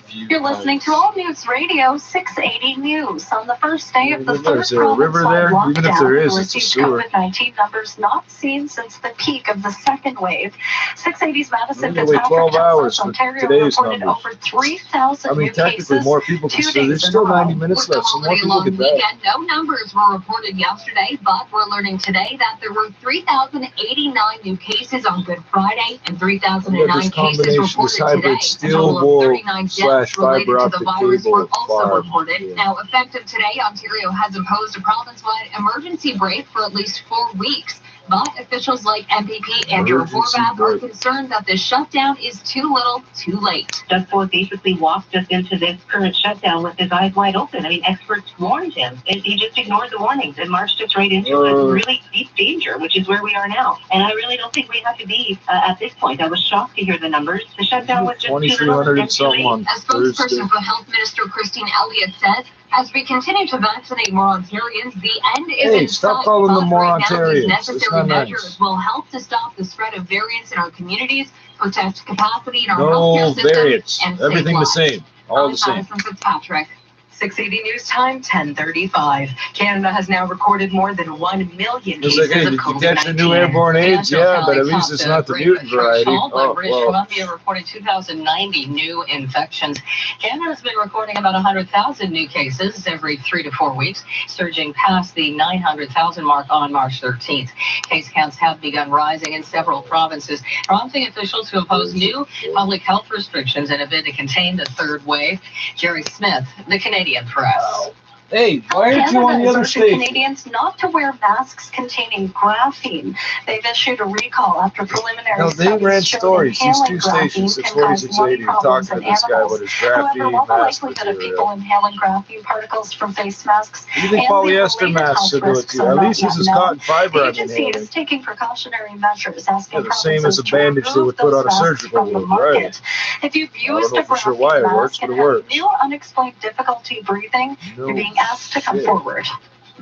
You're listening to All News Radio 680 News on the first day of the third province-wide lockdown. Even if there is, it's a sewer. COVID-19 numbers not seen since the peak of the second wave. 680's Madison Wait 12 hours for Ontario today's reported numbers. over 3,000 new technically cases. more people can still, there's still 90 minutes left, so more people get that. No numbers were reported yesterday, but we're learning today that there were 3,089 new cases on Good Friday and 3,009 cases reported today. A total of 39 deaths related to the virus were also reported. Now, effective today, Ontario has imposed a province-wide emergency break for at least 4 weeks. But officials like MPP Andrew Horvath are concerned that this shutdown is too little, too late. Doug Ford basically walked us into this current shutdown with his eyes wide open. I mean, experts warned him, and he just ignored the warnings and marched us right into a really deep danger, which is where we are now. And I really don't think we have to be at this point. I was shocked to hear the numbers. The shutdown was just too little and too late. A spokesperson for Health Minister Christine Elliott says, as we continue to vaccinate more Ontarians, the end is in stop sight. calling them more Right now, these Ontarians. necessary measures Nice. will help to stop the spread of variants in our communities, protect capacity in our No healthcare system, variants. and save Everything the lives. same. All the same. Madison Fitzpatrick. 680 news time, 10:35. Canada has now recorded more than 1 million It's cases like, hey, of did you COVID-19. catch the new airborne AIDS? Yeah, but at least it's not the mutant variety. Oh, British well. Columbia reported 2,090 new infections. Canada's been recording about 100,000 new cases every 3 to 4 weeks, surging past the 900,000 mark on March 13th. Case counts have begun rising in several provinces, prompting officials to impose new public health restrictions in a bid to contain the third wave. Jerry Smith, the Canadian Press. Hey, why aren't you on the other Canada stage? Canadians not to wear masks containing graphene. They've issued a recall after preliminary No, they studies ran show stories. These inhaling two graphene stations, can 640, cause 680, lung talking problems to in this guy animals. about his However, graphene while the mask likelihood of material. people inhaling graphene particles from face masks What do you think and the polyester related masks will health do it risks to you? are At not least this yet is known, cotton fiber the I'm agency inhaling. is taking precautionary measures, asking Yeah, the same as provinces a to bandage they remove would put those on a masks surgical from the wound, market. right? If you've I don't used know a for sure why graphene it works, mask but and it have works. new unexplained difficulty breathing, you're being asked to come shit. forward.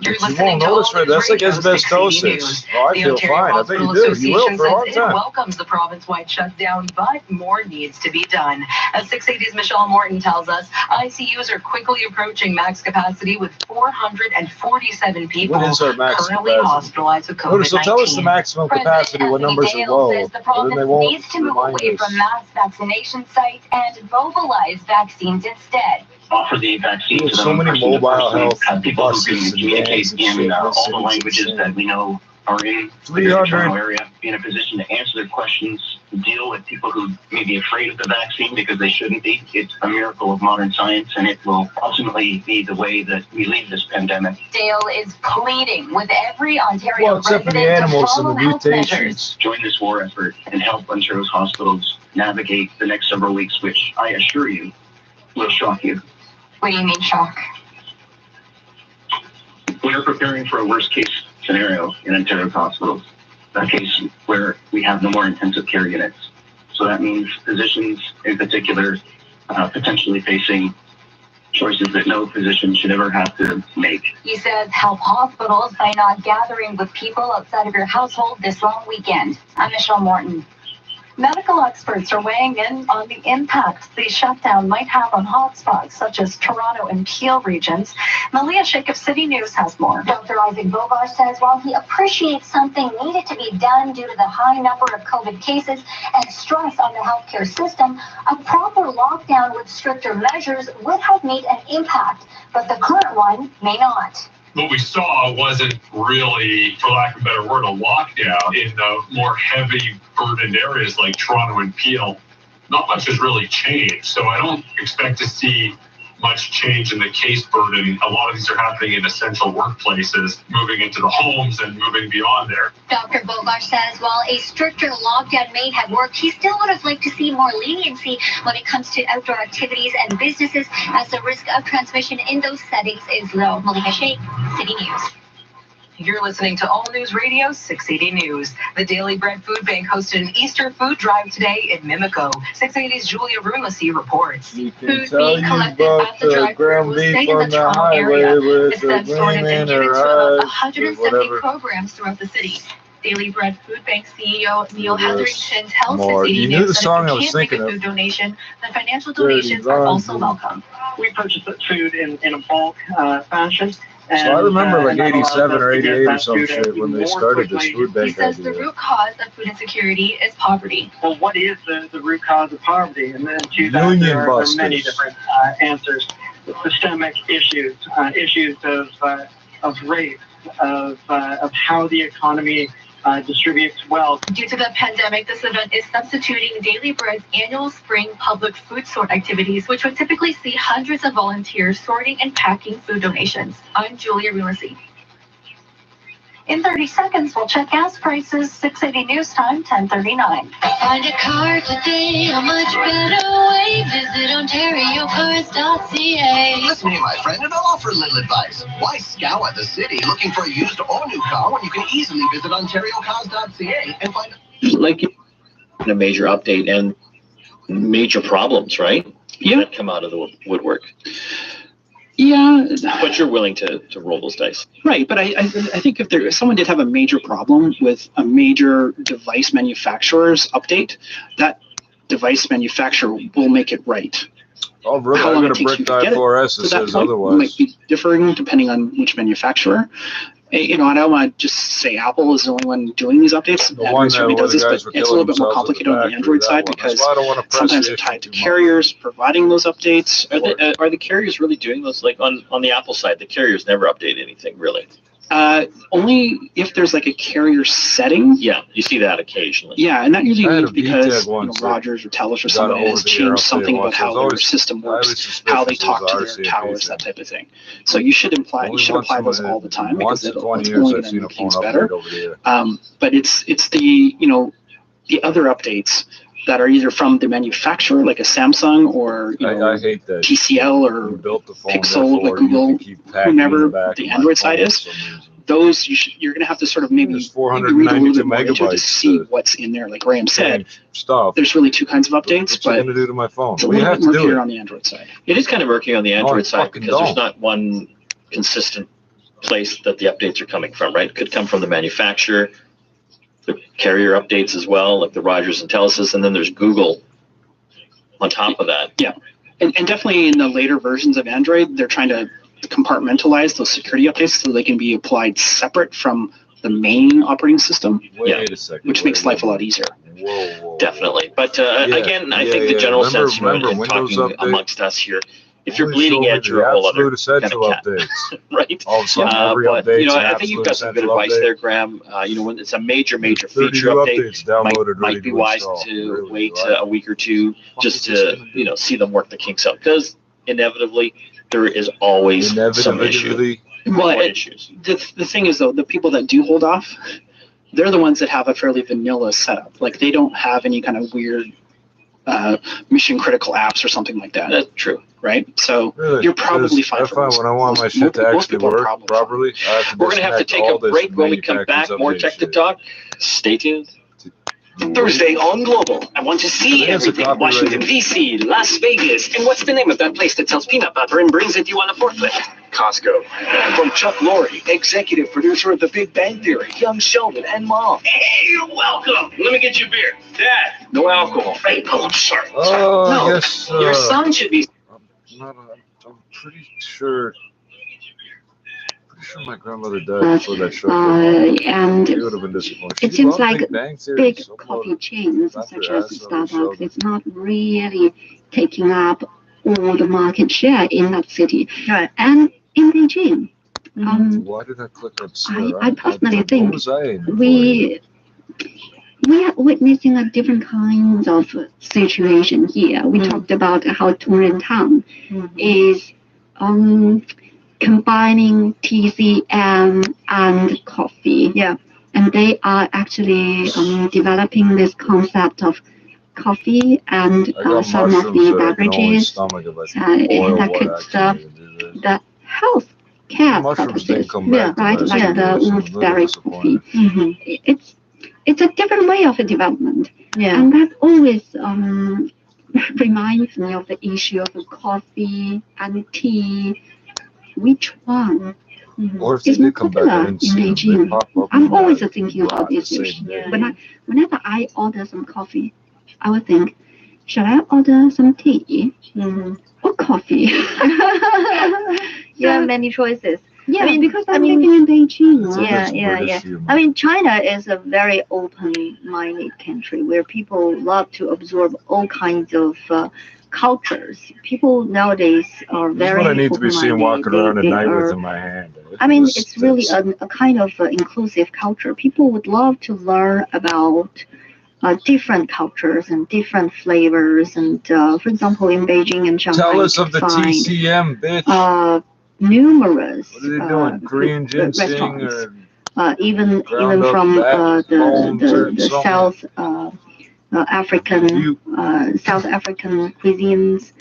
You're You listening won't to notice, All right? News That's like Radio 680 asbestosis. News. Oh, I The feel Ontario fine. I bet Hospital you do. You will Association for a long says it time. welcomes the province-wide shutdown, but more needs to be done. As 680's Michelle Morton tells us, ICUs are quickly approaching max capacity with 447 people What is our max currently capacity? hospitalized with COVID-19. Notice, they'll tell us the maximum capacity when numbers are low, Says the and then province they won't needs to move remind away us. from mass vaccination sites and mobilize vaccines instead. Offer the vaccine to There's them so many person to mobile person, health have people who buses can and communicate vans and in shit. all the It's languages insane. that we know are in the 300. Toronto area, be in a position to answer their questions, deal with people who may be afraid of the vaccine because they shouldn't be. It's a miracle of modern science, and it will ultimately be the way that we leave this pandemic. Dale is pleading with every Ontario Well, except for the resident to animals and follow the health measures. mutations. Join this war effort and help Ontario's hospitals navigate the next several weeks, which I assure you will shock you. What do you mean shock? We are preparing for a worst case scenario in Ontario's hospitals, a case where we have no more intensive care units. So that means physicians in particular potentially facing choices that no physician should ever have to make. He says help hospitals by not gathering with people outside of your household this long weekend. I'm Michelle Morton. Medical experts are weighing in on the impact the shutdown might have on hotspots such as Toronto and Peel regions. Malia Sheikh of City News has more. Dr. Isaac Bogar says while he appreciates something needed to be done due to the high number of COVID cases and stress on the healthcare system, a proper lockdown with stricter measures would have made an impact, but the current one may not. What we saw wasn't really, for lack of a better word, a lockdown in the more heavy burdened areas like Toronto and Peel. Not much has really changed, so I don't expect to see much change in the case burden. A lot of these are happening in essential workplaces, moving into the homes and moving beyond there. Dr. Bogar says while a stricter lockdown may have worked, he still would have liked to see more leniency when it comes to outdoor activities and businesses, as the risk of transmission in those settings is low. Malika Sheikh, City News. You're listening to All News Radio 680 News. The Daily Bread Food Bank hosted an Easter food drive today in Mimico. 680's Julia Runlessy reports. You can tell you about the ground beef on the highway with the women or about 170 programs throughout the city. Daily Bread Food Bank CEO Neil Hetherington tells 680 News that if you can't make a food donation, then financial donations are also welcome. We purchase food in a bulk fashion. So I remember like 87 or 88 or some shit when they started this food bank. He says the root cause of food insecurity is poverty. Well, what is the root cause of poverty? And then to that, there are many different answers. Systemic issues, issues of race, of how the economy distributes wealth. Due to the pandemic, this event is substituting Daily Bread's annual spring public food sort activities, which would typically see hundreds of volunteers sorting and packing food donations. I'm Julia Runlessy. In 30 seconds, we'll check gas prices. 680 News Time, 10:39. Find a car today, a much better way. Visit OntarioCars.ca. Listen here, my friend, and I'll offer a little advice. Why scour at the city looking for a used or new car when you can easily visit OntarioCars.ca and find... Like a major update and major problems, right? Yeah. That come out of the woodwork. Yeah, but you're willing to roll those dice, right? But I think if someone did have a major problem with a major device manufacturer's update, that device manufacturer will make it right. Oh, really? How I'm long going it to takes brick you to get die 4S it, that says otherwise. might be differing depending on which manufacturer. You know, I don't want to just say Apple is the only one doing these updates. Android certainly does this, but it's a little bit more complicated on the Android side because sometimes they're tied to carriers providing those updates. Are the carriers really doing those? Like on the Apple side, the carriers never update anything, really. Only if there's like a carrier setting. Yeah, you see that occasionally. Yeah, and that usually means because Rogers or Telus or somebody has changed something about how their system works, how they talk to their towers, that type of thing. So you should apply those all the time because it's only going to make things better. But it's the the other updates that are either from the manufacturer, like a Samsung or I hate that. TCL or Pixel, like Google, whomever the Android side is. Those you're going to have to sort of maybe read a little bit more into it to see what's in there. Like Graham said, there's really two kinds of updates, but going to do to my phone? It's a little bit murkier on the Android side. It is kind of murky on the Android side because there's not one consistent place that the updates are coming from, right? It could come from the manufacturer, the carrier updates as well, like the Rogers and Telus, and then there's Google on top of that. Yeah, and definitely in the later versions of Android, they're trying to compartmentalize those security updates so they can be applied separate from the main operating system. Wait a second, which makes life a lot easier. Whoa. Definitely. But again, I think the general sense, talking amongst us here, if you're bleeding edge, you're a whole other kind of cat, right? All of a sudden, every but update's I think you've got some good advice there, Graham. When it's a major feature update, might be wise to wait a week or two just to see them work the kinks out, because inevitably there is always some issue. Well, the thing is though, the people that do hold off, they're the ones that have a fairly vanilla setup. Like they don't have any kind of weird mission critical apps or something like that. That's true. Right? So you're probably fine. When I want my shit to actually work properly, we're going to have to take a break. When we come back, more Tech to Talk. Stay tuned. Thursday on Global. I want to see everything. Washington, D.C., Las Vegas. And what's the name of that place that sells peanut butter and brings it to you on a forklift? Costco. From Chuck Lorre, executive producer of The Big Bang Theory, Young Sheldon, and Mom. Hey, you're welcome. Let me get you a beer. Dad, no alcohol. Hey, sorry. Oh, no, yes. Your son should be... I'm pretty sure... my grandmother died before that show. And would have been disappointed. It seems like big coffee chains such as Starbucks is not really taking up all the market share in that city. Right. And in Beijing, why did I click on I personally think we are witnessing a different kind of situation here. We talked about how Town is combining TCM and coffee. Yeah. And they are actually developing this concept of coffee and some of the beverages that could the health care purposes, right? Like the wolfberry coffee. It's a different way of development. Yeah. And that always reminds me of the issue of coffee and tea. Which one is more popular in Beijing? I'm always thinking about this issue. Whenever I order some coffee, I would think, should I order some tea or coffee? You have many choices. Yeah, I mean, because I'm living in Beijing. Yeah. I mean, China is a very open-minded country where people love to absorb all kinds of cultures. People nowadays are very. That's what I need to be seen walking around at night with in my hand. I mean, it's really a kind of inclusive culture. People would love to learn about different cultures and different flavors. And for example, in Beijing and Shanghai, tell us of the TCM, bitch. Numerous Korean ginseng even from the South African cuisines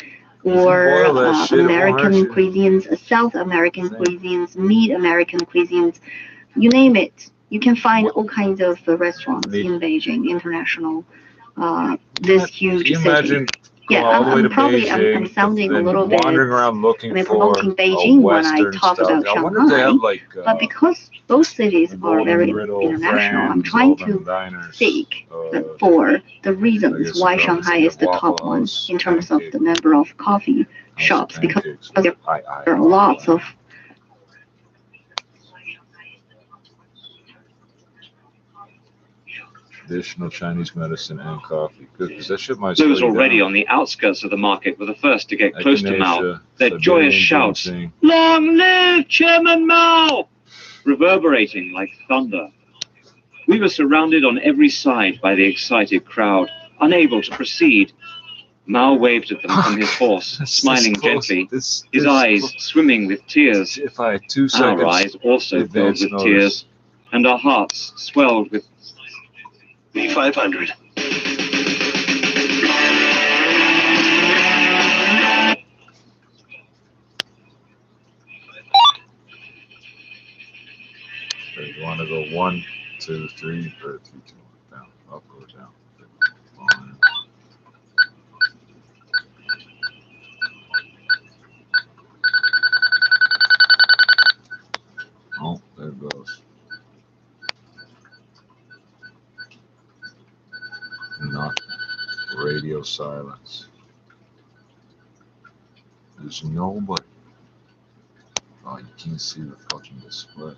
or American cuisines, South American cuisines, Mid American cuisines, you name it. You can find all kinds of restaurants in Beijing, international, this huge city. Yeah, I'm sounding a little bit promoting Beijing when I talk about Shanghai, but because both cities are very international, I'm trying to seek for the reasons why Shanghai is the top one in terms of the number of coffee shops, because there are lots of traditional Chinese medicine and coffee. Good, because that shit might. Those already on the outskirts of the market were the first to get close to Mao. Their joyous shouts, "Long live Chairman Mao!" reverberating like thunder. We were surrounded on every side by the excited crowd, unable to proceed. Mao waved at them from his horse, smiling gently, his eyes swimming with tears. If I had 2 seconds, our eyes also filled with tears, and our hearts swelled with B500. You want to go 1, 2, 3, or 3, 2, 1, down, up or down. 1. Oh, there it goes. Not radio silence. There's nobody. Oh, you can't see the fucking display.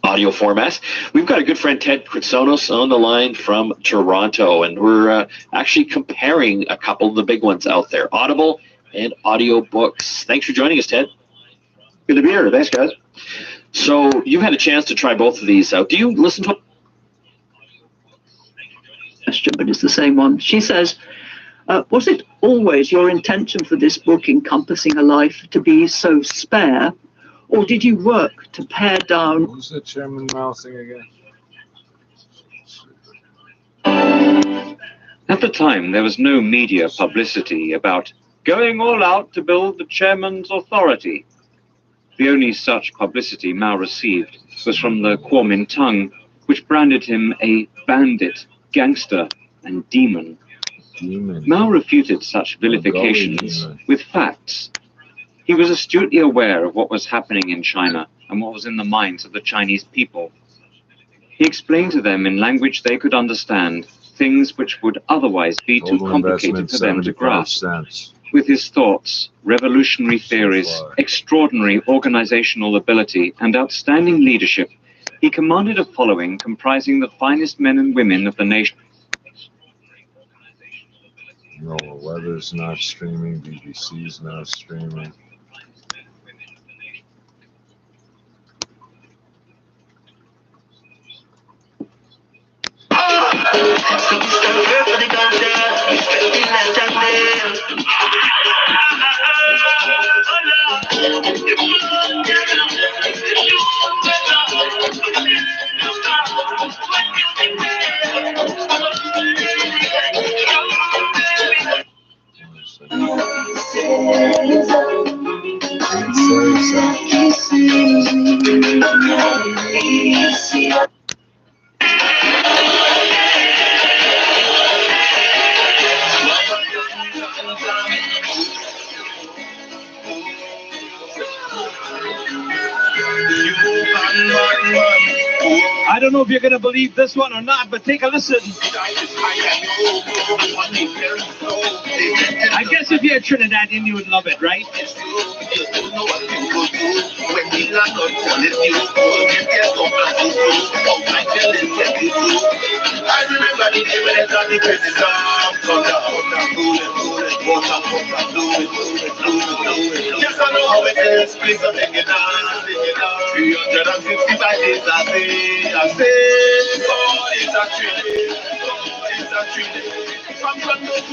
Audio format. We've got a good friend, Ted Kritsonos, on the line from Toronto, and we're actually comparing a couple of the big ones out there, Audible and audiobooks. Thanks for joining us, Ted. Good to be here. Thanks, guys. So you've had a chance to try both of these out. Do you listen to question, but it's the same one. She says, was it always your intention for this book encompassing a life to be so spare, or did you work to pare down? Who's the Chairman Mao thing again? At the time, there was no media publicity about going all out to build the chairman's authority. The only such publicity Mao received was from the Kuomintang, which branded him a bandit, gangster, and demon. Mao refuted such vilifications with facts. He was astutely aware of what was happening in China and what was in the minds of the Chinese people. He explained to them in language they could understand things which would otherwise be too complicated for them to grasp. With his thoughts, revolutionary theories, extraordinary organizational ability, and outstanding leadership, he commanded a following comprising the finest men and women of the nation. No, weather's not streaming, BBC's not streaming. I don't know if you're going to believe this one or not, but take a listen. I guess if you're Trinidadian, you would love it, right? I remember the day when I got the crazy song. Yes, I know how it is. Please don't take it down. 365 days I say, God is a trinity. God is a trinity. From Sunday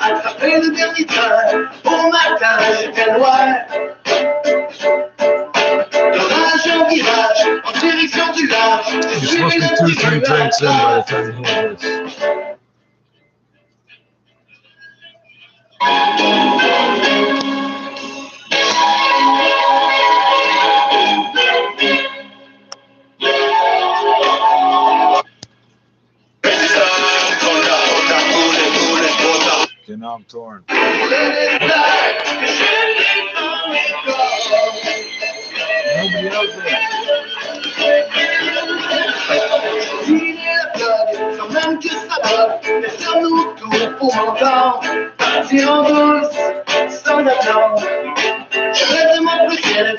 à taper le dernier train au matin, c'était loin. L'orage en virage, en direction du large. You're supposed to be 2-3 drinks in by the time you hear this. Okay, now I'm torn. Nobody out there. Sans même que ça va, laissons-nous tout pour longtemps. Partir en douce, sans attendre. Je rêve de mon précédent.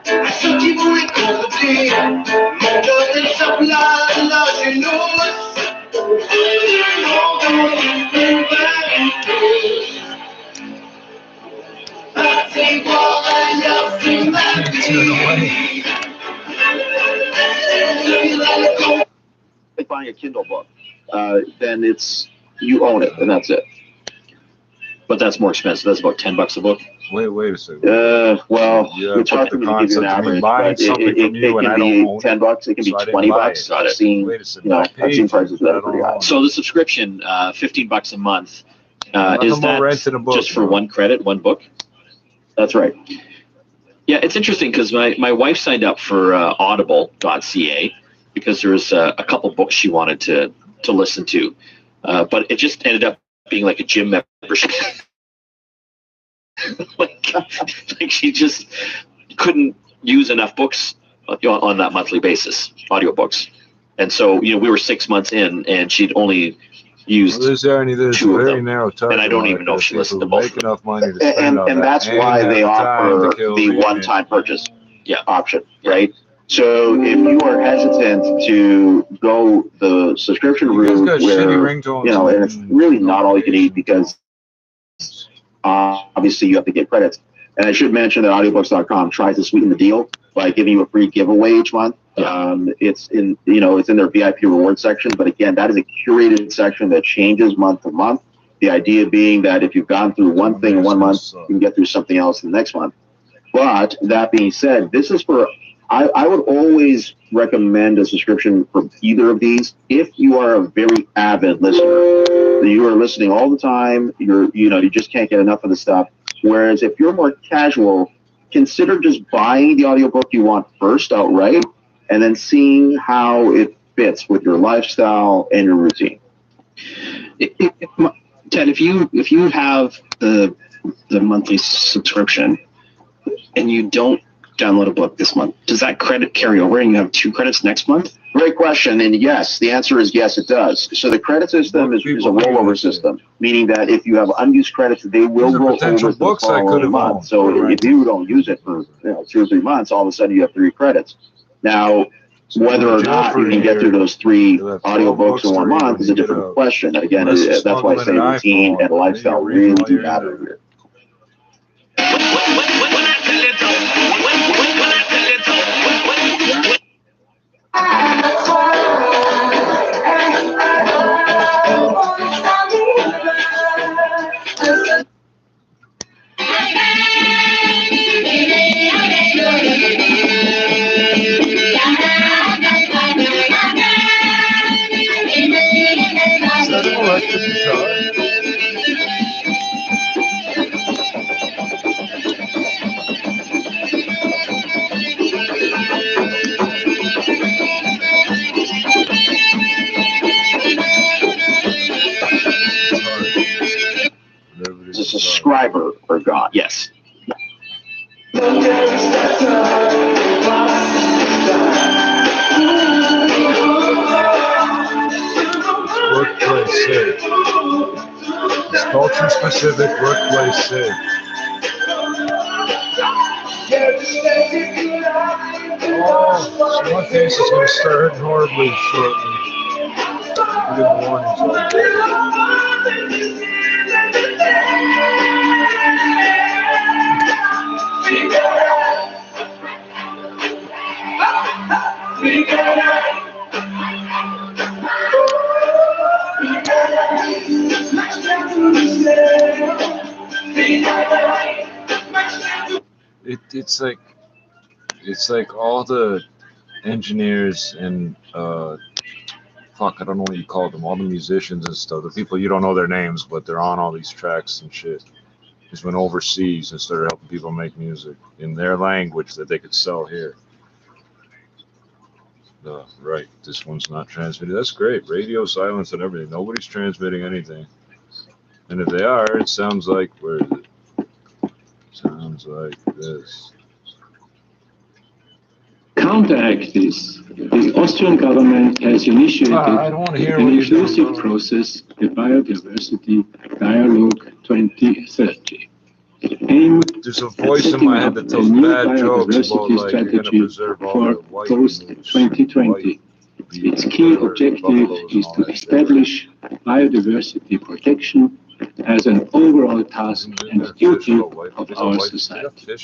À ceux qui voulaient contredire, mon cœur est sa place, là chez nous. Partir voir ailleurs, c'est ma vie. Buying a Kindle book, then you own it, and that's it. But that's more expensive. That's about $10 a book. Wait a second. Well, yeah, it's hard for me to give you an average, but it can be $10. It can be $20. I've seen, I've seen prices that are pretty high. So the subscription, $15 a month, is that just for one credit, one book? That's right. Yeah, it's interesting because my wife signed up for Audible.ca because there was a couple books she wanted to listen to, but it just ended up being like a gym membership. like she just couldn't use enough books on that monthly basis, audiobooks. And so, we were 6 months in, and she'd only used two of them. And I don't even know if she listened to both of them. And that's why they offer the one-time purchase option, right? So if you are hesitant to go the subscription route where, and it's really not all you can eat because obviously you have to get credits. And I should mention that audiobooks.com tries to sweeten the deal by giving you a free giveaway each month. It's in their VIP reward section, but again, that is a curated section that changes month to month. The idea being that if you've gone through one thing in 1 month, you can get through something else in the next month. But that being said, this is for I would always recommend a subscription for either of these if you are a very avid listener. You are listening all the time. You just can't get enough of the stuff. Whereas if you're more casual, consider just buying the audiobook you want first outright, and then seeing how it fits with your lifestyle and your routine. Ted, if you have the monthly subscription and you don't download a book this month, does that credit carry over and you have 2 credits next month? Great question, and yes, the answer is yes, it does. So the credit system is a rollover system, meaning that if you have unused credits, they will roll over to the following month. So if you don't use it for 2 or 3 months, all of a sudden you have 3 credits. Now, whether or not you can get through those 3 audiobooks in 1 month is a different question. Again, that's why I say routine and lifestyle really do matter here. Is a subscriber for God? Yes. Workplace safe. It's culture specific, workplace safe. Oh, so my case is going to start hurting horribly shortly. I'm getting warnings all day. It's like all the engineers and fuck, I don't know what you call them, all the musicians and stuff, the people you don't know their names, but they're on all these tracks and shit, just went overseas and started helping people make music in their language that they could sell here. Right, this one's not transmitting. That's great. Radio silence and everything. Nobody's transmitting anything. And if they are, it sounds like, where is it? Sounds like this. Counteract this, the Austrian government has initiated an inclusive process, the Biodiversity Dialogue 2030. There's a voice in my head that tells bad jokes about like you're going to preserve all the white post-2020. Its key objective is to establish biodiversity protection as an overall task and duty of our society.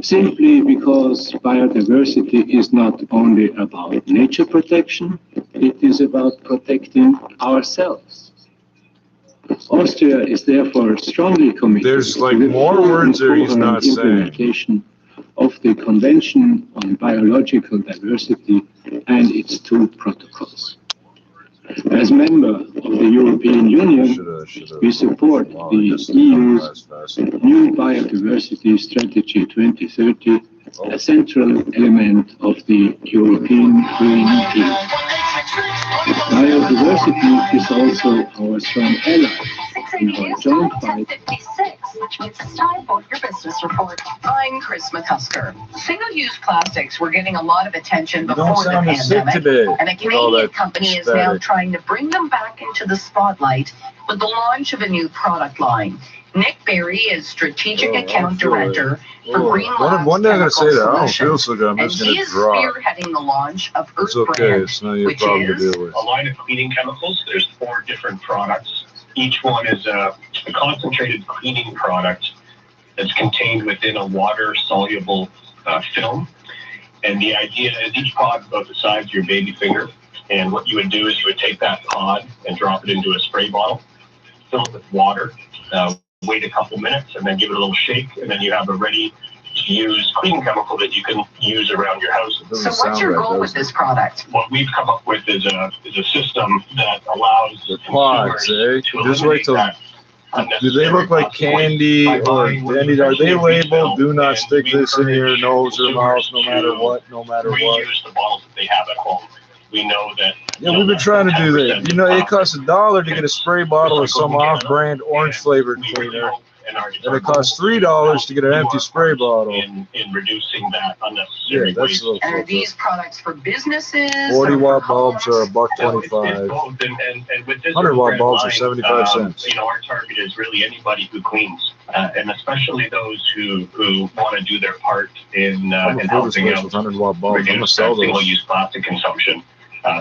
Simply because biodiversity is not only about nature protection, it is about protecting ourselves. Austria is therefore strongly committed There's like more words there he's not implementation of the Convention on Biological Diversity and its 2 protocols. As member of the European Union, we support the EU's new Biodiversity Strategy 2030, a central element of the European Green Deal. Biodiversity is also our strong ally in our joint fight. Which means it's time for your business report. I'm Chris McCusker. Single-use plastics were getting a lot of attention before the pandemic, and a Canadian company is now trying to bring them back into the spotlight with the launch of a new product line. Nick Berry is Strategic Account Director for Greenland One day I'm going to say that. I don't feel so good. I'm just going to drop. He is spearheading the launch of Earth It's okay. Brand, It's not your problem to deal with. A line of cleaning chemicals. There's 4 different products. Each one is a concentrated cleaning product that's contained within a water-soluble film. And the idea is each pod is about the size of your baby finger. And what you would do is you would take that pod and drop it into a spray bottle, fill it with water, wait a couple minutes, and then give it a little shake. And then you have a ready use clean chemical that you can use around your house. So what's your goal with this product? What we've come up with is a system that allows the pods, to just wait till. Do they look like candy or candy? Are they labeled? Do not stick this in your nose or mouth, no matter what. No matter what. Reuse the bottles that they have at home. We know that. Yeah, we've been trying to do that. You know, it costs $1 to get a spray bottle of some off-brand orange-flavored cleaner, and it costs $3 to get an empty spray bottle. In reducing that unnecessary waste. And are these products for businesses? 40-watt bulbs are $1.25. 100-watt bulbs are 75 cents. You know, our target is really anybody who cleans, and especially those who want to do their part in helping out 100-watt bulbs. I'm gonna sell those. Single-use plastic consumption.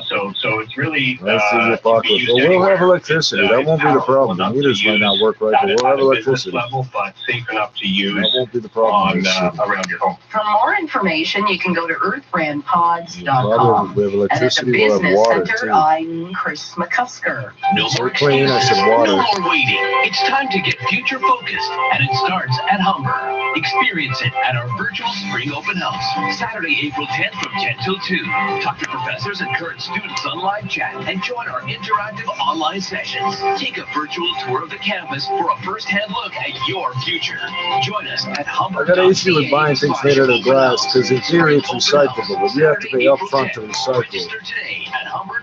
So it's really. We'll have electricity. That won't be the problem. The meters might not work right, but we'll have electricity. Level, but safe enough to use. That won't be the problem. Around your home. For more information, you can go to earthbrandpods.com. We have electricity. And at the we'll have water Business Center, too. I'm Chris McCusker. We're clean. I said water. No more waiting. It's time to get future focused, and it starts at Humber. Experience it at our virtual spring open house, Saturday, April 10th from 10 till 2. Talk to professors and current students on live chat and join our interactive online sessions. Take a virtual tour of the campus for a first-hand look at your future. Join us at Humber. I got an issue with buying things made out of glass because in theory it's recyclable, but you have to pay upfront to recycle.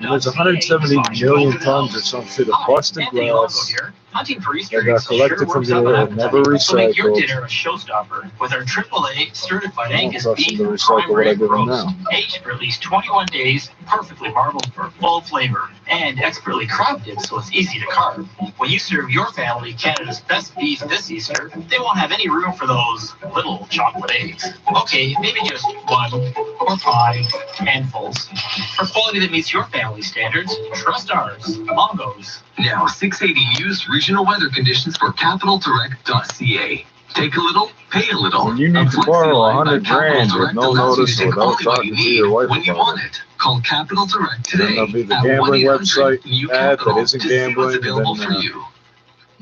And there's 170 million tons or some shit of busted glass that got collected from the air and never recycled. Make your dinner a showstopper with our AAA certified Angus beef to recycle what I give them now. aged for at least 21 days, perfectly marbled for full flavor, and expertly crafted so it's easy to carve. When you serve your family Canada's best beef this Easter, they won't have any room for those little chocolate eggs. Okay, maybe just 1 or 5 handfuls. For quality that meets your family standards, trust ours. Longos. Now 680 News regional weather conditions for capitaldirect.ca. Take a little, pay a little. When you need to borrow $100,000 with no notice without talking to your wife when you want it. Call Capital Direct today. Then there'll be the gambling website ad that isn't gambling, and then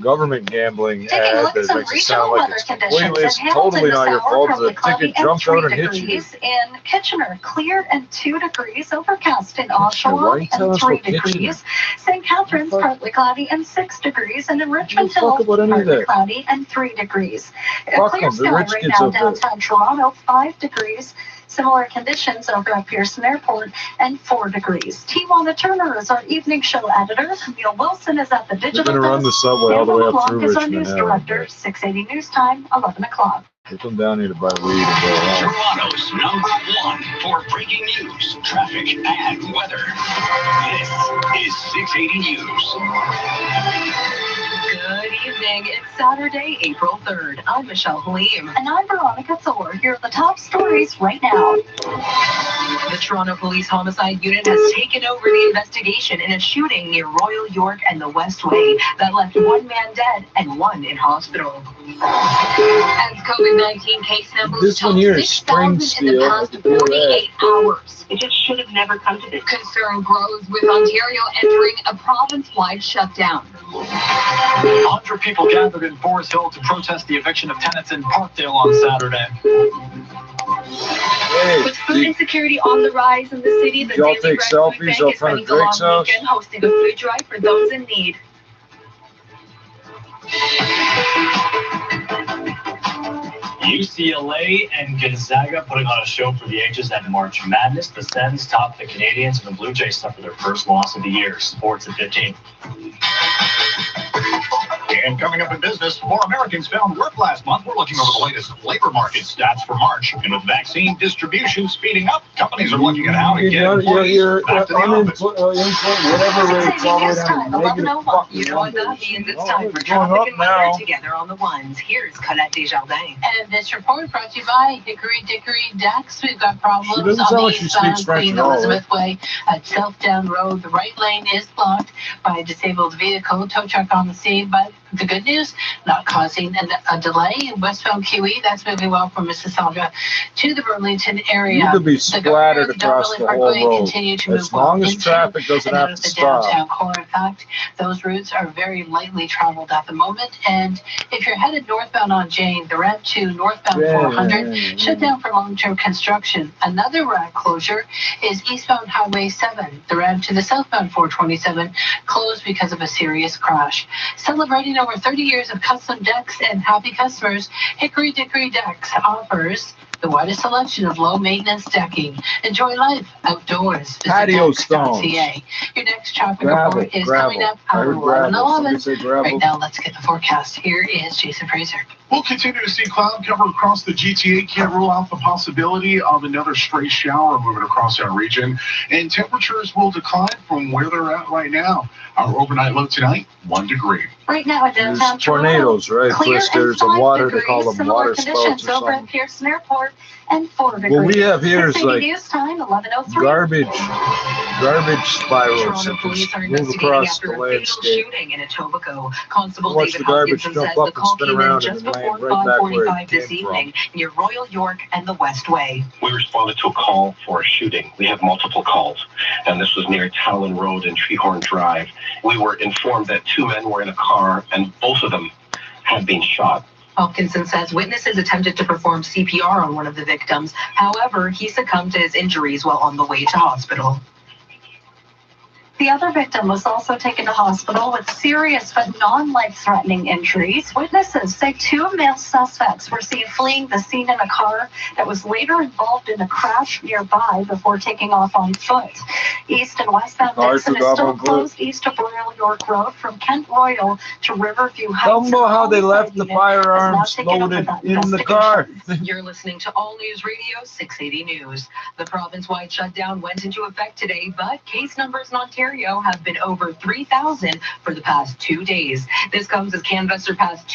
government gambling ad that makes it sound like it's completely, it's totally not your fault. The ticket jumped out and hit you. In Kitchener, clear and 2 degrees, overcast in Oshawa and 3 degrees. St. Catharines, partly cloudy and 6 degrees, and in Richmond Hill, partly cloudy and 3 degrees. Clear sky right now downtown Toronto, 5 degrees. Similar conditions over at Pearson Airport and 4 degrees. Tijuana Turner is our evening show editor. Neil Wilson is at the digital desk. We're going to run the subway all the way up through is our Richmond. news director, 680 News Time, 11 o'clock. They come down here to buy weed and go around. Toronto's #1 for breaking news, traffic, and weather. This is 680 News. Good evening. It's Saturday, April 3rd. I'm Michelle Halim. And I'm Veronica Thor. Here are the top stories right now. The Toronto Police Homicide Unit has taken over the investigation in a shooting near Royal York and the Westway that left 1 man dead and 1 in hospital. As COVID-19 case numbers topped 6,000 in the past 48 hours. It just should have never come to this. Concern grows with Ontario entering a province-wide shutdown. 100 people gathered in Forest Hill to protest the eviction of tenants in Parkdale on Saturday. Hey, with food insecurity on the rise in the city, the y'all Daily take Bread Food selfies Bank up is front running of a long Drake's house? weekend, hosting a food drive for those in need. UCLA and Gonzaga putting on a show for the ages at March Madness. The Sens top the Canadians, and the Blue Jays suffer their first loss of the year. Sports at 15. And coming up in business, more Americans found work last month. We're looking over the latest labor market stats for March. And with vaccine distribution speeding up, companies are looking at how to get employees back to the office. Whatever rates all the way down to negative. You know what that means? It's time for traffic and weather together on the ones. Here's Colette Desjardins. And this report brought to you by Dickory Decks. We've got problems on the east side of Queen Elizabeth Way at Southdown Road. The right lane is blocked by a disabled vehicle. Tow truck on the scene, but The good news, not causing a delay in westbound QE. That's moving well from Mississauga to the Burlington area. You could be splattered across the whole road. As long as traffic doesn't have to stop. Downtown core. In fact, those routes are very lightly traveled at the moment. And if you're headed northbound on Jane, the ramp to northbound 400 shut down for long-term construction. Another ramp closure is eastbound Highway 7. The ramp to the southbound 427 closed because of a serious crash. Celebrating over 30 years of custom decks and happy customers, Hickory Dickory Decks offers the widest selection of low-maintenance decking. Enjoy life outdoors. Patio stones. Your next traffic report is coming up at 11:11. Right now, let's get the forecast. Here is Jason Fraser. We'll continue to see cloud cover across the GTA. Can't rule out the possibility of another stray shower moving across our region. And temperatures will decline from where they're at right now. Our overnight low tonight, 1 degree. Right now at downtown tornadoes, right? There's a water, they call them water spouts or over at Pearson Airport and 4 degrees. What we have here is like news time, 11:03. garbage spirals that just move across the landscape. Shooting in Etobicoke. Constable Watch David the garbage Hopkinson jump says up the call and spin came around in and just land before right back where it 5:45 this came evening near Royal York and the Westway. We responded to a call for a shooting. We have multiple calls, and this was near Talon Road and Treehorn Drive. We were informed that 2 men were in a car, and both of them had been shot. Hopkinson says witnesses attempted to perform CPR on one of the victims. However, he succumbed to his injuries while on the way to hospital. The other victim was also taken to hospital with serious but non-life-threatening injuries. Witnesses say 2 male suspects were seen fleeing the scene in a car that was later involved in a crash nearby before taking off on foot. East and westbound Dixon is still closed east of Royal York Road from Kent Royal to Riverview Heights. Tell them how they left the firearms loaded in the car. You're listening to All News Radio 680 News. The province-wide shutdown went into effect today, but case numbers in Ontario have been over 3,000 for the past 2 days. This comes as Canada surpassed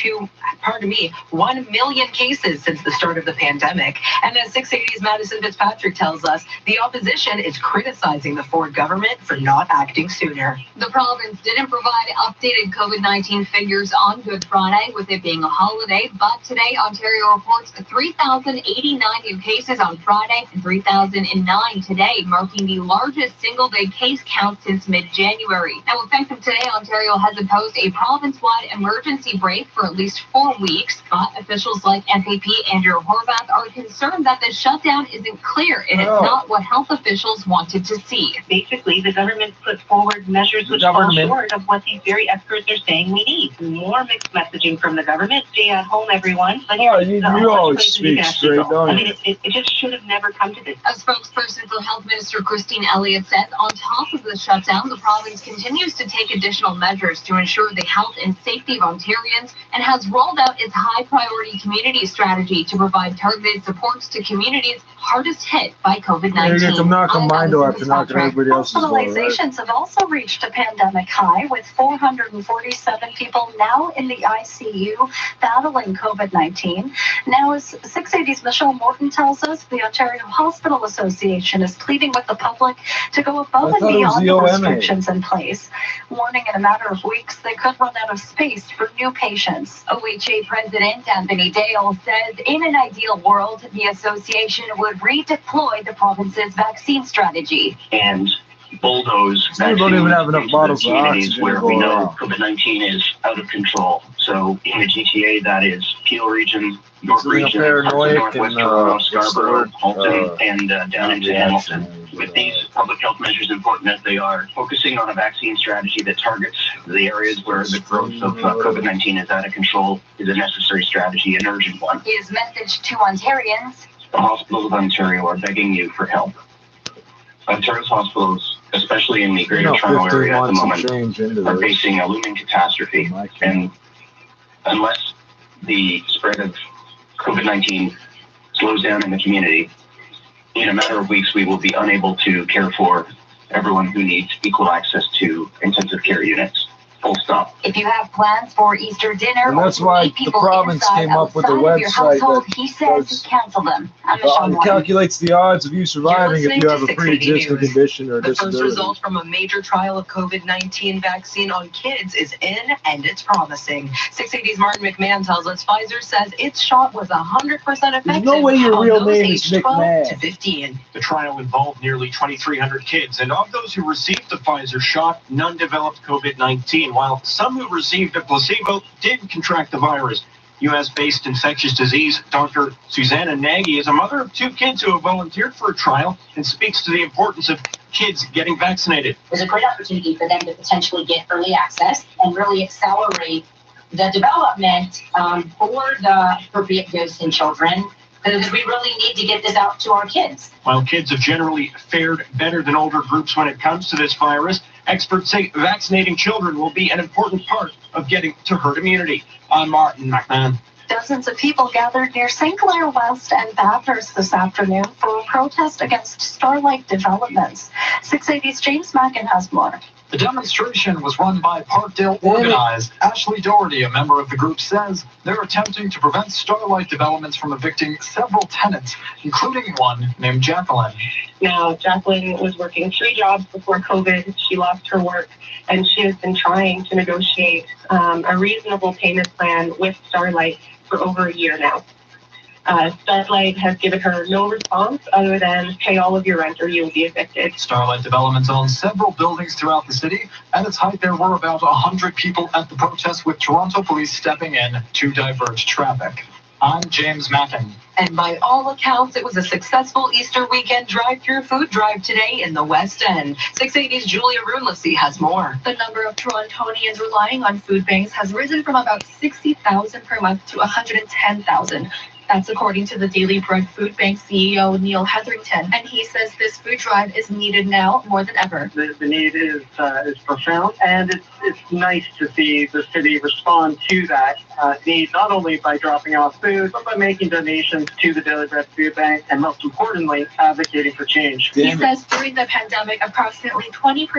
1 million cases since the start of the pandemic. And as 680's Madison Fitzpatrick tells us, the opposition is criticizing the Ford government for not acting sooner. The province didn't provide updated COVID-19 figures on Good Friday, with it being a holiday, but today Ontario reports 3,089 new cases on Friday and 3,009 today, marking the largest single-day case count since mid-January. Now, effective today, Ontario has imposed a province-wide emergency break for at least 4 weeks, but officials like MPP Andrew Horvath are concerned that the shutdown isn't clear and it's not what health officials wanted to see. Basically, the government put forward measures which fall short of what these very experts are saying we need. More mixed messaging from the government. Stay at home, everyone. You always speak straight, don't you? I mean, it just should have never come to this. A spokesperson for Health Minister Christine Elliott says on top of the shutdown, the province continues to take additional measures to ensure the health and safety of Ontarians and has rolled out its high-priority community strategy to provide targeted supports to communities hardest hit by COVID-19. Hospitalizations have also reached a pandemic high, with 447 people now in the ICU battling COVID-19. Now, as 680's Michelle Morton tells us, the Ontario Hospital Association is pleading with the public to go above and beyond the restrictions in place, warning in a matter of weeks they could run out of space for new patients. OHA President Anthony Dale says in an ideal world, the association would redeploy the province's vaccine strategy. And bulldoze vaccine don't even have enough bottles of communities where we know COVID-19 is out of control. So in the GTA, that is Peel region, York region, Northwest Toronto, Scarborough, Halton, and down into Hamilton. With these public health measures important as they are, focusing on a vaccine strategy that targets the areas where the growth of COVID-19 is out of control is a necessary strategy, an urgent one. His message to Ontarians: the hospitals of Ontario are begging you for help. Ontario's hospitals, especially in the Greater Toronto area at the moment, are facing a looming catastrophe. And unless the spread of COVID-19 slows down in the community, in a matter of weeks, we will be unable to care for everyone who needs equal access to intensive care units. Full stop. If you have plans for Easter dinner, and that's why the province came up with a website he says cancel them. It calculates the odds of you surviving if you have a pre-existing condition or disability. The first result from a major trial of COVID-19 vaccine on kids is in, and it's promising. 680's Martin McMahon tells us Pfizer says its shot was 100% effective. There's no way your real name is McMahon. To 15. The trial involved nearly 2,300 kids, and of those who received the Pfizer shot, none developed COVID-19, while some who received a placebo did contract the virus. U.S.-based infectious disease Dr. Susanna Nagy is a mother of 2 kids who have volunteered for a trial and speaks to the importance of kids getting vaccinated. There's a great opportunity for them to potentially get early access and really accelerate the development for the appropriate dose in children, because we really need to get this out to our kids. While kids have generally fared better than older groups when it comes to this virus, experts say vaccinating children will be an important part of getting to herd immunity. I'm Martin McMahon. Dozens of people gathered near St. Clair West and Bathurst this afternoon for a protest against Starlight developments. 680's James Mackin has more. The demonstration was run by Parkdale Organized. Ashley Doherty, a member of the group, says they're attempting to prevent Starlight developments from evicting several tenants, including one named Jacqueline. Now, Jacqueline was working 3 jobs before COVID. She lost her work, and she has been trying to negotiate a reasonable payment plan with Starlight for over a year now. Starlight has given her no response other than pay all of your rent or you'll be evicted. Starlight Developments owns several buildings throughout the city. At its height, there were about 100 people at the protest, with Toronto police stepping in to divert traffic. I'm James Mackin. And by all accounts, it was a successful Easter weekend drive-through food drive today in the West End. 680's Julia Runlessy has more. The number of Torontonians relying on food banks has risen from about 60,000 per month to 110,000. That's according to the Daily Bread Food Bank CEO, Neil Hetherington. And he says this food drive is needed now more than ever. The need is profound, and it's nice to see the city respond to that need, not only by dropping off food, but by making donations to the Daily Bread Food Bank, and most importantly, advocating for change. He says during the pandemic, approximately 20%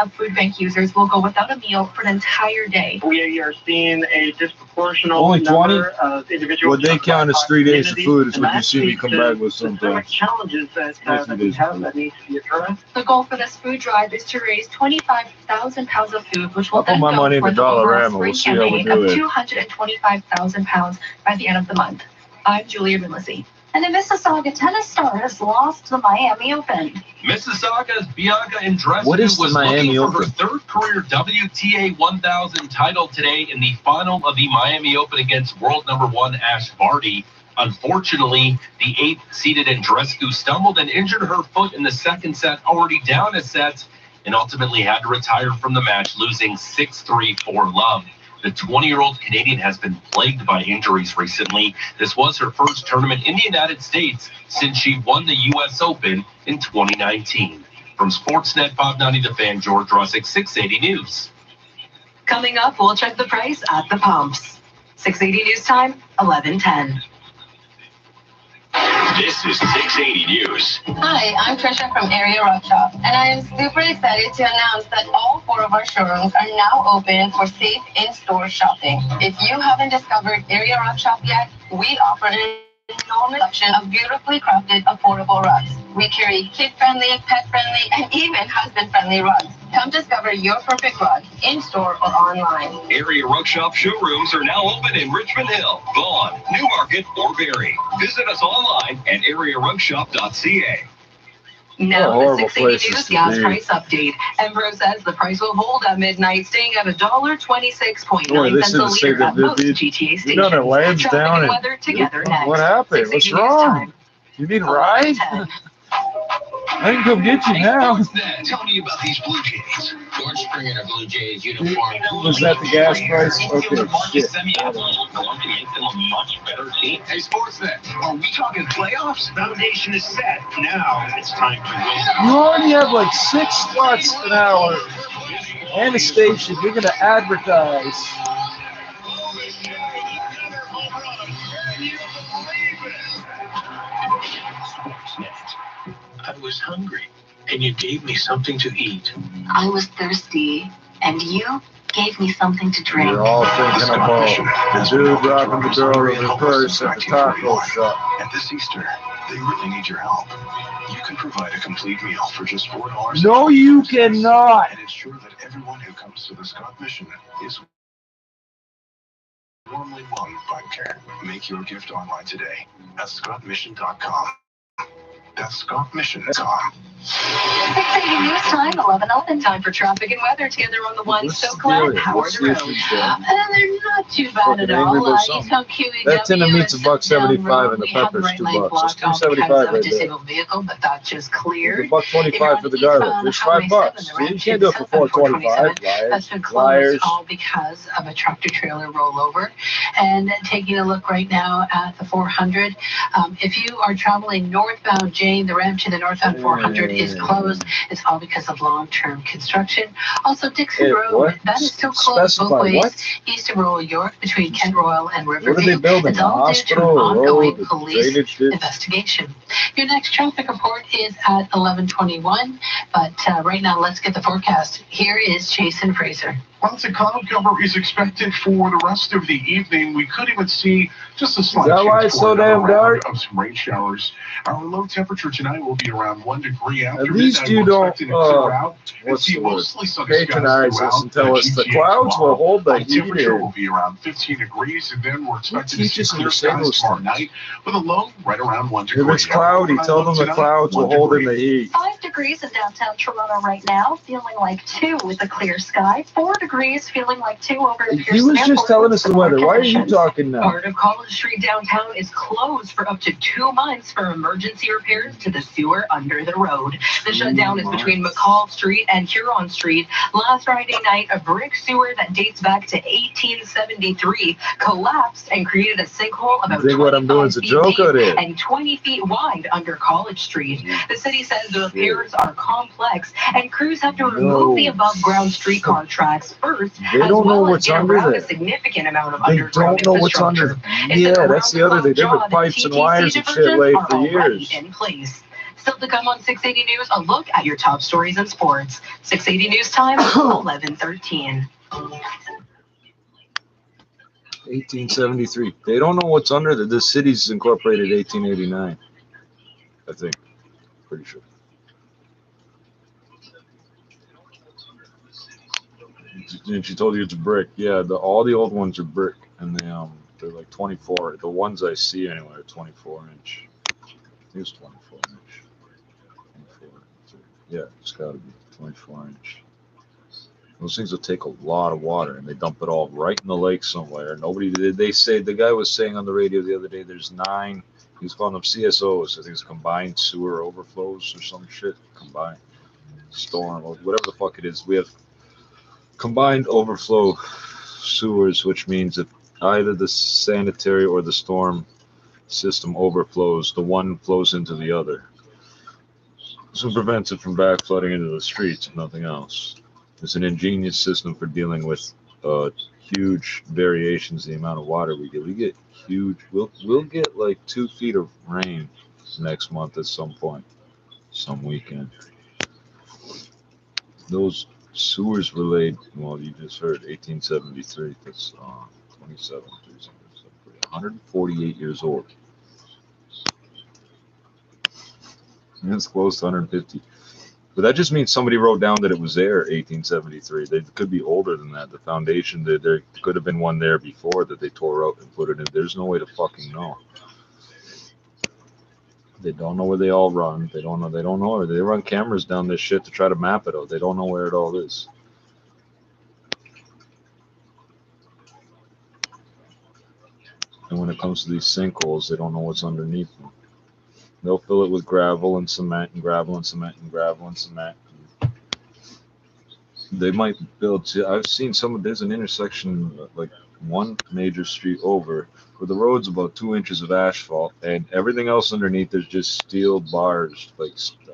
of food bank users will go without a meal for an entire day. We are seeing a disproportionate Only 20? number of individuals. Would they count as 3 days of food is what you see me come back with sometimes. Challenges that we have that need to be addressed. The goal for this food drive is to raise 25,000 pounds of food, which will I'll put then my go money in for the the overall Dollarama. spring We'll see how we campaign do of it. 225,000 pounds by the end of the month. I'm Julia Runlessy. And a Mississauga tennis star has lost the Miami Open. Mississauga's Bianca Andreescu What is the was Miami looking for Open? her 3rd career WTA 1000 title today in the final of the Miami Open against world number 1 Ash Barty. Unfortunately, the 8th-seeded Andreescu stumbled and injured her foot in the second set, already down a set, and ultimately had to retire from the match, losing 6-3 for love. The 20-year-old Canadian has been plagued by injuries recently. This was her first tournament in the United States since she won the U.S. Open in 2019. From Sportsnet 590 The Fan, George Russick, 680 News. Coming up, we'll check the price at the pumps. 680 News Time, 11:10. This is 680 News. Hi, I'm Trisha from Area Rock Shop, and I am super excited to announce that all 4 of our showrooms are now open for safe in-store shopping. If you haven't discovered Area Rock Shop yet, we offer an enormous selection of beautifully crafted, affordable rugs. We carry kid-friendly, pet-friendly, and even husband-friendly rugs. Come discover your perfect rug, in-store or online. Area Rug Shop showrooms are now open in Richmond Hill, Vaughan, Newmarket, or Barrie. Visit us online at arearugshop.ca. Now, the 680 News gas price update. Embro says the price will hold at midnight, staying at $1.26.9 a liter at most GTA stations. You know that lands Traffic down and and weather together next. what happened? What's 680 News wrong? Time. You need a ride? I can come get you now. Tell me about these Blue Jays. George Springer in a Blue Jays uniform. Was that the gas price? Okay, shit. Much better team. Hey, Sportsnet, are we talking playoffs? Foundation is set. Now it's time to win. You already have like 6 spots an hour and a station. You're going to advertise. I was hungry, and you gave me something to eat. I was thirsty, and you gave me something to drink. You're all thinking about the dude robbing the girl with her purse at the taco shop. And this Easter, they really need your help. You can provide a complete meal for just $4. No, you cannot. And ensure that everyone who comes to the Scott Mission is warmly welcomed by care. Make your gift online today at scottmission.com. That's scottmission.com. 680 news time, 11:11. Time for traffic and weather together on the one. So glad Howard Road. They're not too bad at all. Eastbound QEW. That tin of meat's $1.75 and the pepper's $2. That's $2.75 right there. Disabled vehicle, but that just cleared. $1.25 for the garbage. There's $5. See, you can't do it for $4.25. That's been closed all because of a tractor trailer rollover. And taking a look right now at the 400. If you are traveling northbound Jane, the ramp to the northbound 400 is closed. It's all because of long-term construction. Also, Dixon Road, that is still closed both ways. East of Royal York between Kent Royal and Riverview. What are they building? It's all due to an ongoing police investigation. Your next traffic report is at 11:21, but right now, let's get the forecast. Here is Jason Fraser. Lots of cloud cover is expected for the rest of the evening. We could even see just a slight chance for another round of some rain showers. Our low temperature tonight will be around 1 degree after At least you don't patronize us and tell us the clouds will hold the heat temperature in. will be around 15 degrees, and then we're expected to see clear skies tomorrow night with a low right around 1 degree. If it's cloudy, tell them the clouds will hold in the heat. 5 degrees in downtown Toronto right now, feeling like 2 with a clear sky. 4 degrees, feeling like 2 over at Pearson He was just Airport telling us the weather. Why are you conditions. talking now? Part of College Street downtown is closed for up to 2 months for emergency repairs to the sewer under the road. The shutdown is between McCall Street and Huron Street. Last Friday night, a brick sewer that dates back to 1873 collapsed and created a sinkhole about 25 feet deep and 20 feet wide under College Street. The city says the repairs are complex and crews have to remove the above-ground streetcar tracks first, They don't know what's under a there. significant amount of They underground don't know what's under. Yeah, that's the other thing. They've been pipes and wires and shit laid for years. In place. Still to come on 680 News, a look at your top stories in sports. 680 News time, 11:13. 1873. They don't know what's under there. The city's incorporated 1889. I think. Pretty sure. And she told you it's brick. Yeah, all the old ones are brick, and they're like 24. The ones I see anyway are 24 inch. I think it's 24 inch. 24. Yeah, it's got to be 24 inch. Those things will take a lot of water, and they dump it all right in the lake somewhere. They say, the guy was saying on the radio the other day, there's 9, he was calling them CSOs, I think it's combined sewer overflows or some shit, combined storm, or whatever the fuck it is. We have combined overflow sewers, which means that either the sanitary or the storm system overflows, the one flows into the other. So it prevents it from back flooding into the streets, if nothing else. It's an ingenious system for dealing with huge variations in the amount of water we get. We get huge. We'll get like 2 feet of rain next month at some point, some weekend. Those sewers were laid. Well, you just heard 1873. That's 27. 148 years old. And it's close to 150. But that just means somebody wrote down that it was there 1873. They could be older than that. The foundation, there could have been one there before that they tore out and put it in. There's no way to fucking know. They don't know where they all run. They don't know. They run cameras down this shit to try to map it out. They don't know where it all is. And when it comes to these sinkholes, they don't know what's underneath them. They'll fill it with gravel and cement and gravel and cement and gravel and cement. They might build. I've seen there's an intersection like one major street over where the road's about 2 inches of asphalt and everything else underneath there's just steel bars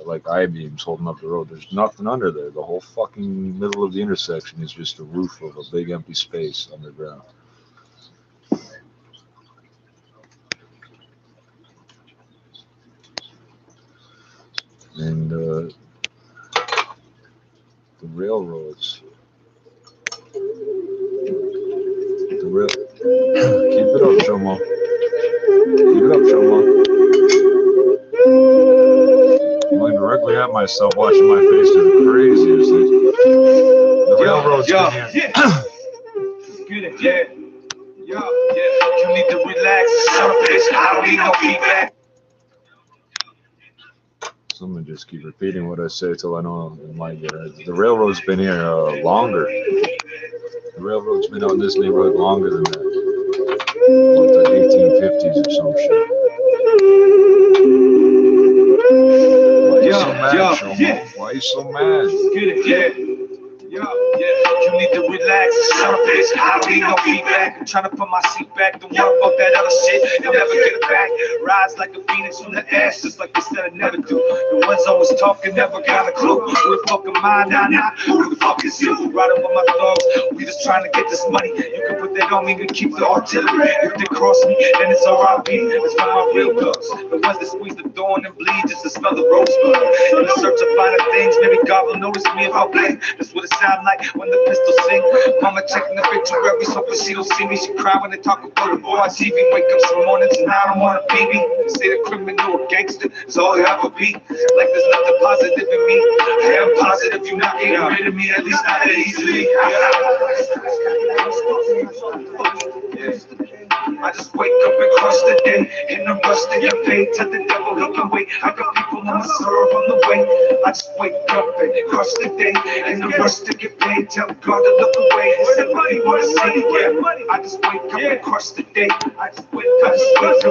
like I-beams holding up the road. There's nothing under there. The whole fucking middle of the intersection is just a roof of a big empty space underground. And the railroads, real. Keep it up, Chomo. Keep it up, Chomo. I'm looking directly at myself, watching my face do the craziest things. The railroad's been here. Yeah. You need to relax. Surface. How do we know feedback? Someone just keep repeating what I say till I know it might get it. The railroad's been here longer. The railroad's been out in this neighborhood longer than that. Like the 1850s or some shit. Why are you so mad, Chomo? Why are you so mad? You need to relax. Surface. How do we know feedback? I'm trying to put my seat back. Don't worry about that other shit. You'll never get it back. Rise like a phoenix from the ashes, like they said I never do. The ones always talking never got a clue. Who the fuck am I? Nah. Who the fuck is you? Riding with my thugs. We just trying to get this money. You can put that on me and keep the artillery. If they cross me, then it's R.I.P. It's for my real thugs. The ones that squeeze the thorn and bleed just to smell the rosebud. In the search of finer things, maybe God will notice me if I blink. That's what it sound like when the pistol sing. Mama checking the obituary, so she don't see me. She cry when they talk about the boy on TV. Wake up some mornings and I don't want a baby. Say the criminal or gangster is all you ever be. Like there's nothing positive in me. Hey, I'm positive you're not getting rid of me, at least not that easily. I just wake up and crush the day. In the rush to get paid, tell the devil he can wait. I got people on my serve on the way. I just wake up and crush the day. In the rush to get paid, tell God to look away. Everybody wanna see it, yeah. I just wake up and crush the day. I just wake up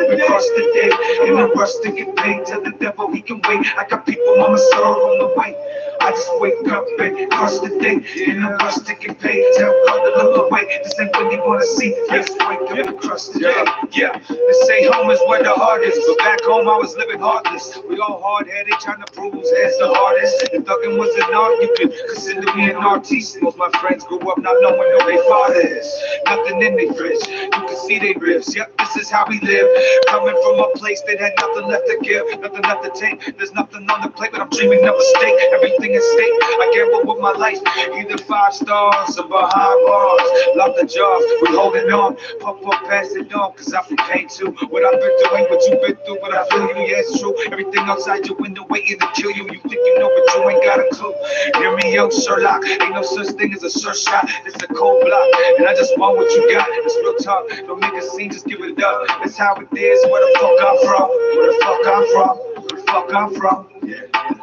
and crush the day. In the rush to get paid, tell the devil he can wait. I got people on my serve on the way. I just wake up and crush the day. In the rush to get paid, tell God to look away. This ain't what you wanna see. I just wake up and crush the day. Yeah. They say home is where the heart is, but back home I was living heartless. We all hard-headed, trying to prove whose head's the hardest. If thugging was an art, you could consider me an artiste. Most my friends grew up not knowing who their father is. Nothing in their fridge, you can see they ribs. Yep, this is how we live. Coming from a place that had nothing left to give, nothing left to take. There's nothing on the plate, but I'm dreaming of a steak. Everything is stake. I gamble with my life, either 5 stars or behind bars. Love the jobs, we holding on. Pump up, pass it on, cause I've been paid too. What I've been doing, what you've been through, but I feel you, yeah, it's true. Everything outside your window waiting to kill you. You think you know, but you ain't got a clue. Hear me out, Sherlock. Ain't no such thing as a sure shot. It's a cold block, and I just want what you got. It's real talk. Don't make a scene, just give it up. That's how it is. Where the fuck I'm from? Where the fuck I'm from? Where the fuck I'm from?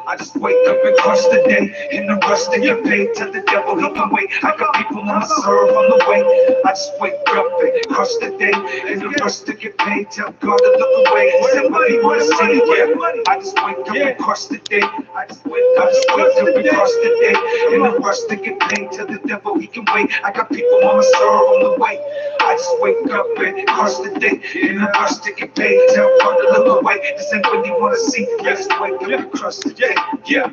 I just wake up and crush the day. In the rush to get paid, tell the devil he can wait. I got people on my serve on the way. I just wake up and crush the day. In the rush to get paid, tell God to look away. Everybody wanna see it, yeah. I just wake up and crush the day. I just wake up and crush the day. In the rush to get paid, tell the devil he can wait. I got people on my serve on the way. I just wake up and crush the day. In the rush to get paid, tell God to look away. This ain't what you wanna see. I just wake up and crush the day. Yeah.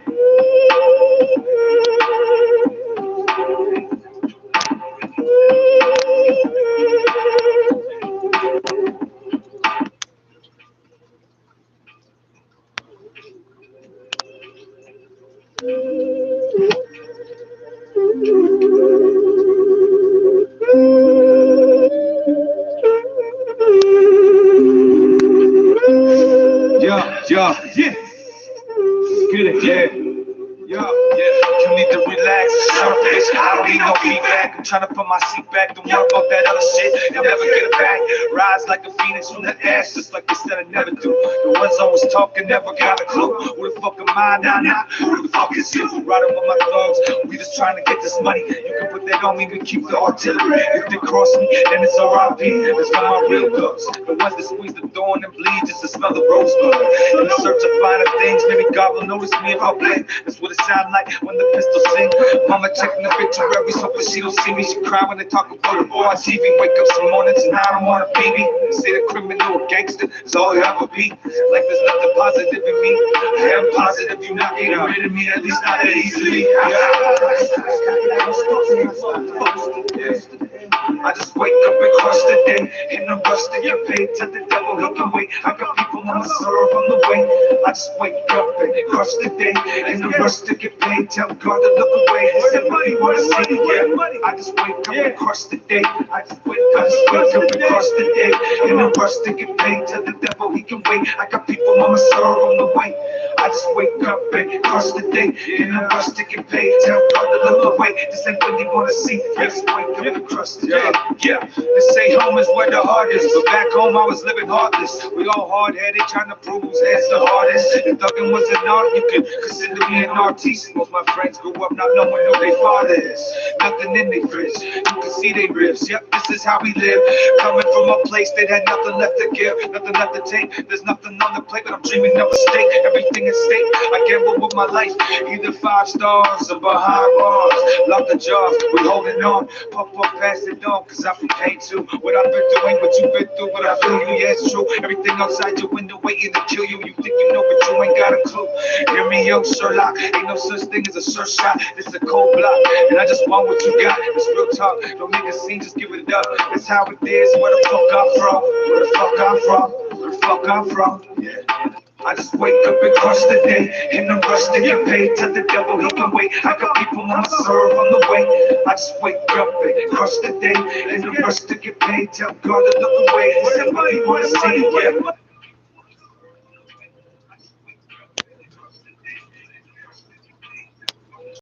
Yeah. Get it, yeah. You need to relax. Surface. How do we know feedback? I'm trying to put my seat back. Don't worry about that other shit. You'll never get it back. Rise like a phoenix from the ashes, like they said I never do. The ones always talking never got a clue. Who the fuck am I? Nah. Who the fuck is you? Riding with my thugs. We just trying to get this money. You can put that on me and keep the artillery. If they cross me, then it's R.I.P. It's for my real thugs. The ones that squeeze the thorn and bleed just to smell the rosebud. In the search of finer things, maybe God will notice me if I blink. That's what it sound like when the pistol sing. Mama checking the obituary, so she don't see me. She cry when they talk about the boy on TV. Wake up some mornings and I don't want a baby. Say the criminal or gangster is all you ever be. Like there's nothing positive in me. Hey, I'm positive you're not getting rid of me, at least not that easily. I just wake up and crush the day. In the rush to get paid, tell the devil he can wait. I got people on my serve on the way. I just wake up and crush the day. In the rush to get paid, tell God to look away. money wanna see, yeah. I just wake up and crush the day. I just wake up and crush the day. In a rush to get paid, tell the devil he can wait. I got people on my serve on the way. I just wake up and crush the day. In a rush to get paid, tell God to look away. This ain't what he wanna see. I just wake up and crush the day. Yeah, they say home is where the heart is, but back home I was living heartless. We all hard-headed, trying to prove whose head's the hardest. If thugging was an art, you could consider me an artiste. Most my friends grew up not knowing who their father is. Nothing in their fridge, you can see they ribs. Yep, this is how we live. Coming from a place that had nothing left to give, nothing left to take. There's nothing on the plate, but I'm dreaming of a steak. Everything at stake, I gamble with my life. Either 5 stars or behind bars. Lock the jaws, we holding on. Pump up past it on, cause I feel pain too. What I've been through ain't what you've been through, but I feel you, yeah, it's true. Everything outside your window waiting to kill you. You think you know, but you ain't got a clue. Hear me, yo, Sherlock. Ain't no such thing as a sure shot. This is a cold block, and I just want what you got. It's real talk. Don't make a scene, just give it up. That's how it is. Where the fuck I'm from? Where the fuck I'm from? Where the fuck I'm from? Yeah. I just wake up and crush the day. In a rush to get paid, tell the devil he can wait. I got people on my serve on the way. I just wake up and crush the day. In a rush to get paid, tell God to look away. This is what he wanna see, yeah.